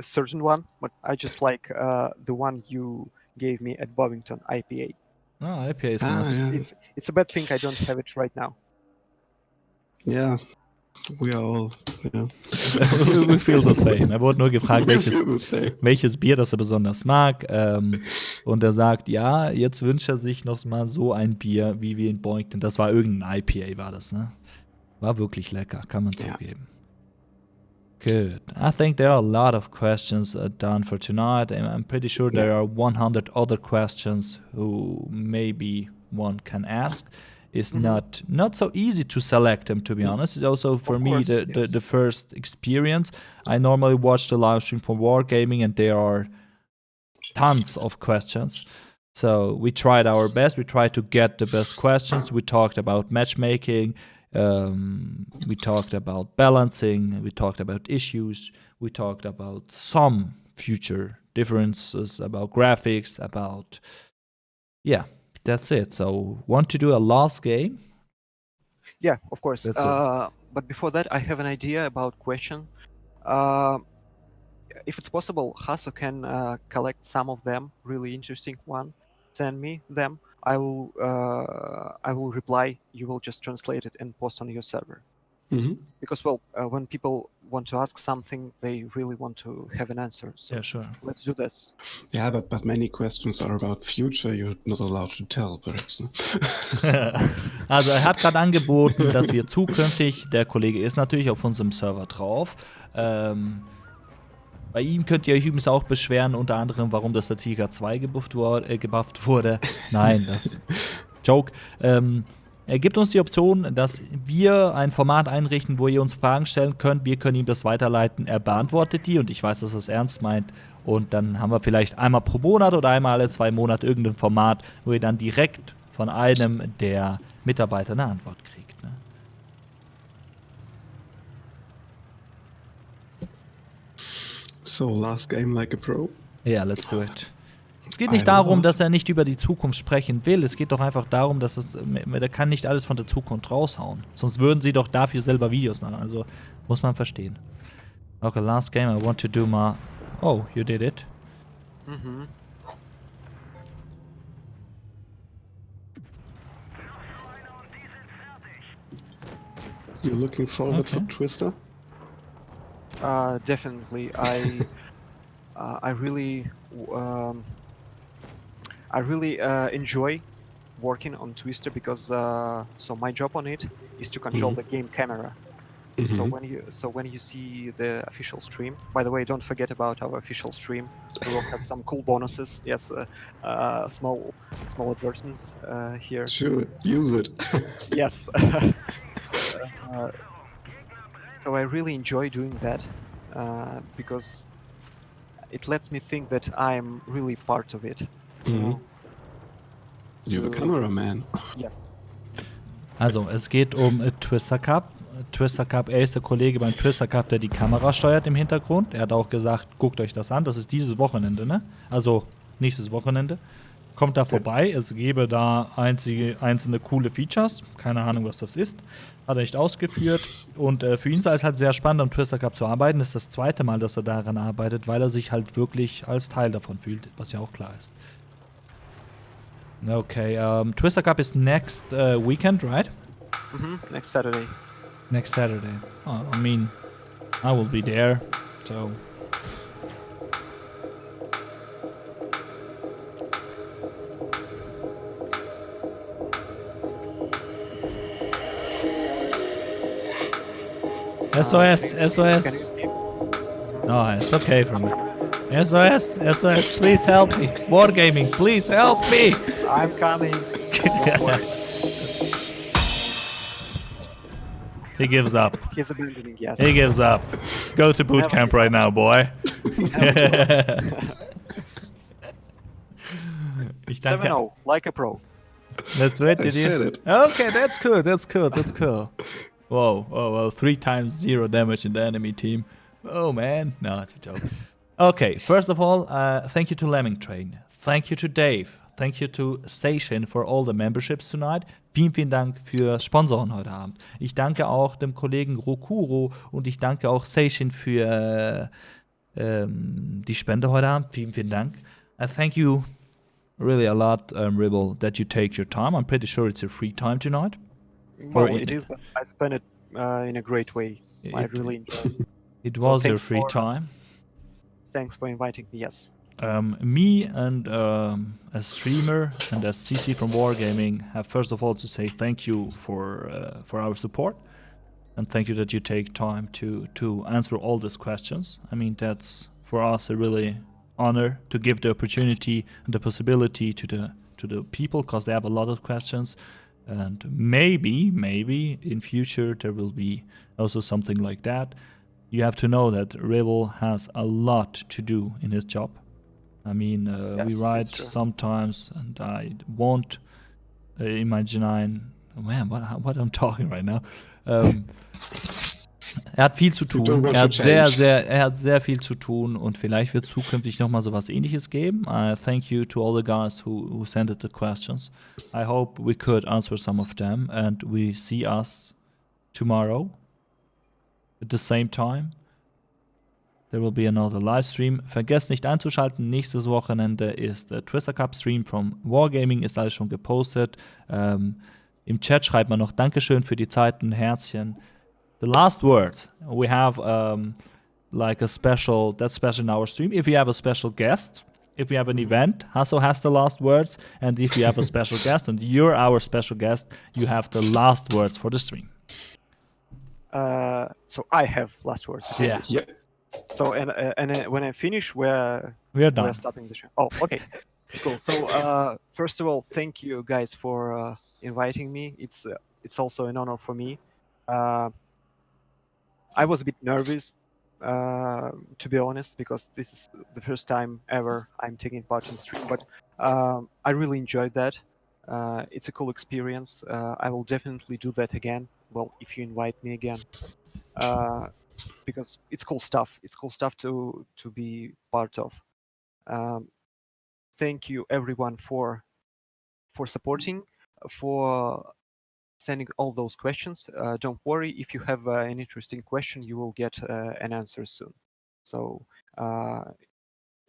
certain one, but I just like the one you gave me at Bovington, IPA. Ah, IPA ist nice. Yeah. It's a bad thing I don't have it right now. Yeah, we are all, yeah. We feel the same. Er wurde nur gefragt, We feel the same. welches Bier das er besonders mag. Und er sagt, ja, jetzt wünscht er sich noch mal so ein Bier, wie wir in Bovington. Das war irgendein IPA, war das, ne? War wirklich lecker, kann man Ja. zugeben. Good. I think there are a lot of questions done for tonight. I'm pretty sure there are 100 other questions who maybe one can ask. It's not so easy to select them, to be honest. It's also for Of me course, yes. the first experience. I normally watch the live stream for Wargaming, and there are tons of questions. So we tried our best. We tried to get the best questions. We talked about matchmaking. We talked about balancing. We talked about issues. We talked about some future differences, about graphics, about that's it. So, want to do a last game? Yeah, of course. That's it. But before that, I have an idea about question. If it's possible, Hasso can collect some of them, really interesting one. Send me them. I will reply. You will just translate it and post on your server. Mhm. Because when people want to ask something, they really want to have an answer. So Yeah, sure. let's do this. Yeah, but many questions are about future. You're not allowed to tell, perhaps. Ne? Also er hat gerade angeboten, dass wir zukünftig, der Kollege ist natürlich auf unserem Server drauf, bei ihm könnt ihr euch übrigens auch beschweren, unter anderem, warum das der Tiger 2 gebufft wurde. Nein, das Joke. Er gibt uns die Option, dass wir ein Format einrichten, wo ihr uns Fragen stellen könnt. Wir können ihm das weiterleiten. Er beantwortet die und ich weiß, dass er es ernst meint. Und dann haben wir vielleicht einmal pro Monat oder einmal alle 2 Monate irgendein Format, wo ihr dann direkt von einem der Mitarbeiter eine Antwort kriegt. Ne? So, last game like a pro. Ja, let's do it. Es geht nicht darum, dass er nicht über die Zukunft sprechen will. Es geht doch einfach darum, dass er kann nicht alles von der Zukunft raushauen. Sonst würden sie doch dafür selber Videos machen. Also muss man verstehen. Okay, last game. I want to do my Oh, you did it. Mm-hmm. You're looking forward Okay. to Twister? Definitely. I really enjoy working on Twister because so my job on it is to control the game camera. So when you see the official stream, by the way, don't forget about our official stream. We will have some cool bonuses. Yes, small advertisements here. Sure, use it. Yes. So I really enjoy doing that because it lets me think that I'm really part of it. You know? You're the To- cameraman. Yes. Also, es geht um Twister Cup. Twister Cup, er ist der Kollege beim Twister Cup, der die Kamera steuert im Hintergrund. Er hat auch gesagt, guckt euch das an. Das ist dieses Wochenende, ne? Also nächstes Wochenende. Kommt da vorbei. Es gäbe da einzelne coole Features. Keine Ahnung, was das ist. Hat er nicht ausgeführt. Und für ihn sei es halt sehr spannend, am Twister Cup zu arbeiten. Das ist das zweite Mal, dass er daran arbeitet, weil er sich halt wirklich als Teil davon fühlt, was ja auch klar ist. Okay, Twister Cup is next weekend, right? Next Saturday. Next Saturday. Oh, I mean, I will be there, so. SOS, SOS. Can you skip? No, it's okay for me. SOS, SOS, please help me. Wargaming, please help me. I'm coming. Don't worry. He gives up. He's abandoning, yes. He gives up. Go to boot Never camp give right now, boy. Ich danke. 7-0, like a pro. That's right, I did said you? it. Okay, that's cool, that's cool, that's cool. Whoa, whoa, whoa, 3 times 0 damage in the enemy team. Oh man, no, it's a joke. Okay, first of all, thank you to Lemming Train. Thank you to Dave. Thank you to Seishin for all the memberships tonight. Vielen, vielen Dank für Sponsoren heute Abend. Ich danke auch dem Kollegen Rokuro und ich danke auch Seishin für die Spende heute Abend. Vielen, vielen Dank. Thank you really a lot, Ribble, that you take your time. I'm pretty sure it's your free time tonight. Well, Or it is, but I spent it in a great way. I really enjoyed it. It So was your thanks free for- time. Thanks for inviting me, yes. Me and as streamer and as CC from Wargaming have first of all to say thank you for our support, and thank you that you take time to answer all these questions. I mean, that's for us a really honor to give the opportunity and the possibility to the people, because they have a lot of questions, and maybe in future there will be also something like that. You have to know that Rebel has a lot to do in his job. I mean, Yes, we it's write true. sometimes, and I won't imagine. Oh man, what I'm talking right now. Er hat viel zu don't tun. want Er to hat change. er hat sehr viel zu tun und vielleicht wird zukünftig noch mal sowas Ähnliches geben. Thank you to all the guys who sent it the questions. I hope we could answer some of them, and we see us tomorrow at the same time. There will be another live stream. Vergesst nicht einzuschalten. Nächstes Wochenende ist der Twister Cup Stream vom Wargaming. Ist alles schon gepostet. Im Chat schreibt man noch Dankeschön für die Zeit und Herzchen. The last words. We have like that's special in our stream. If you have a special guest, if we have an event, Hasso has the last words. And if you have a special guest and you're our special guest, you have the last words for the stream. So I have last words. Yeah. Yep. So and when I finish, we're done. stopping the show. Oh, okay, cool. So first of all, thank you guys for inviting me. It's also an honor for me. I was a bit nervous, to be honest, because this is the first time ever I'm taking part in stream. But I really enjoyed that. It's a cool experience. I will definitely do that again. Well, if you invite me again. Because it's cool stuff. It's cool stuff to be part of. Thank you everyone for supporting, for sending all those questions. Don't worry, if you have an interesting question, you will get an answer soon. So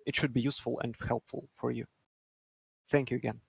it should be useful and helpful for you. Thank you again.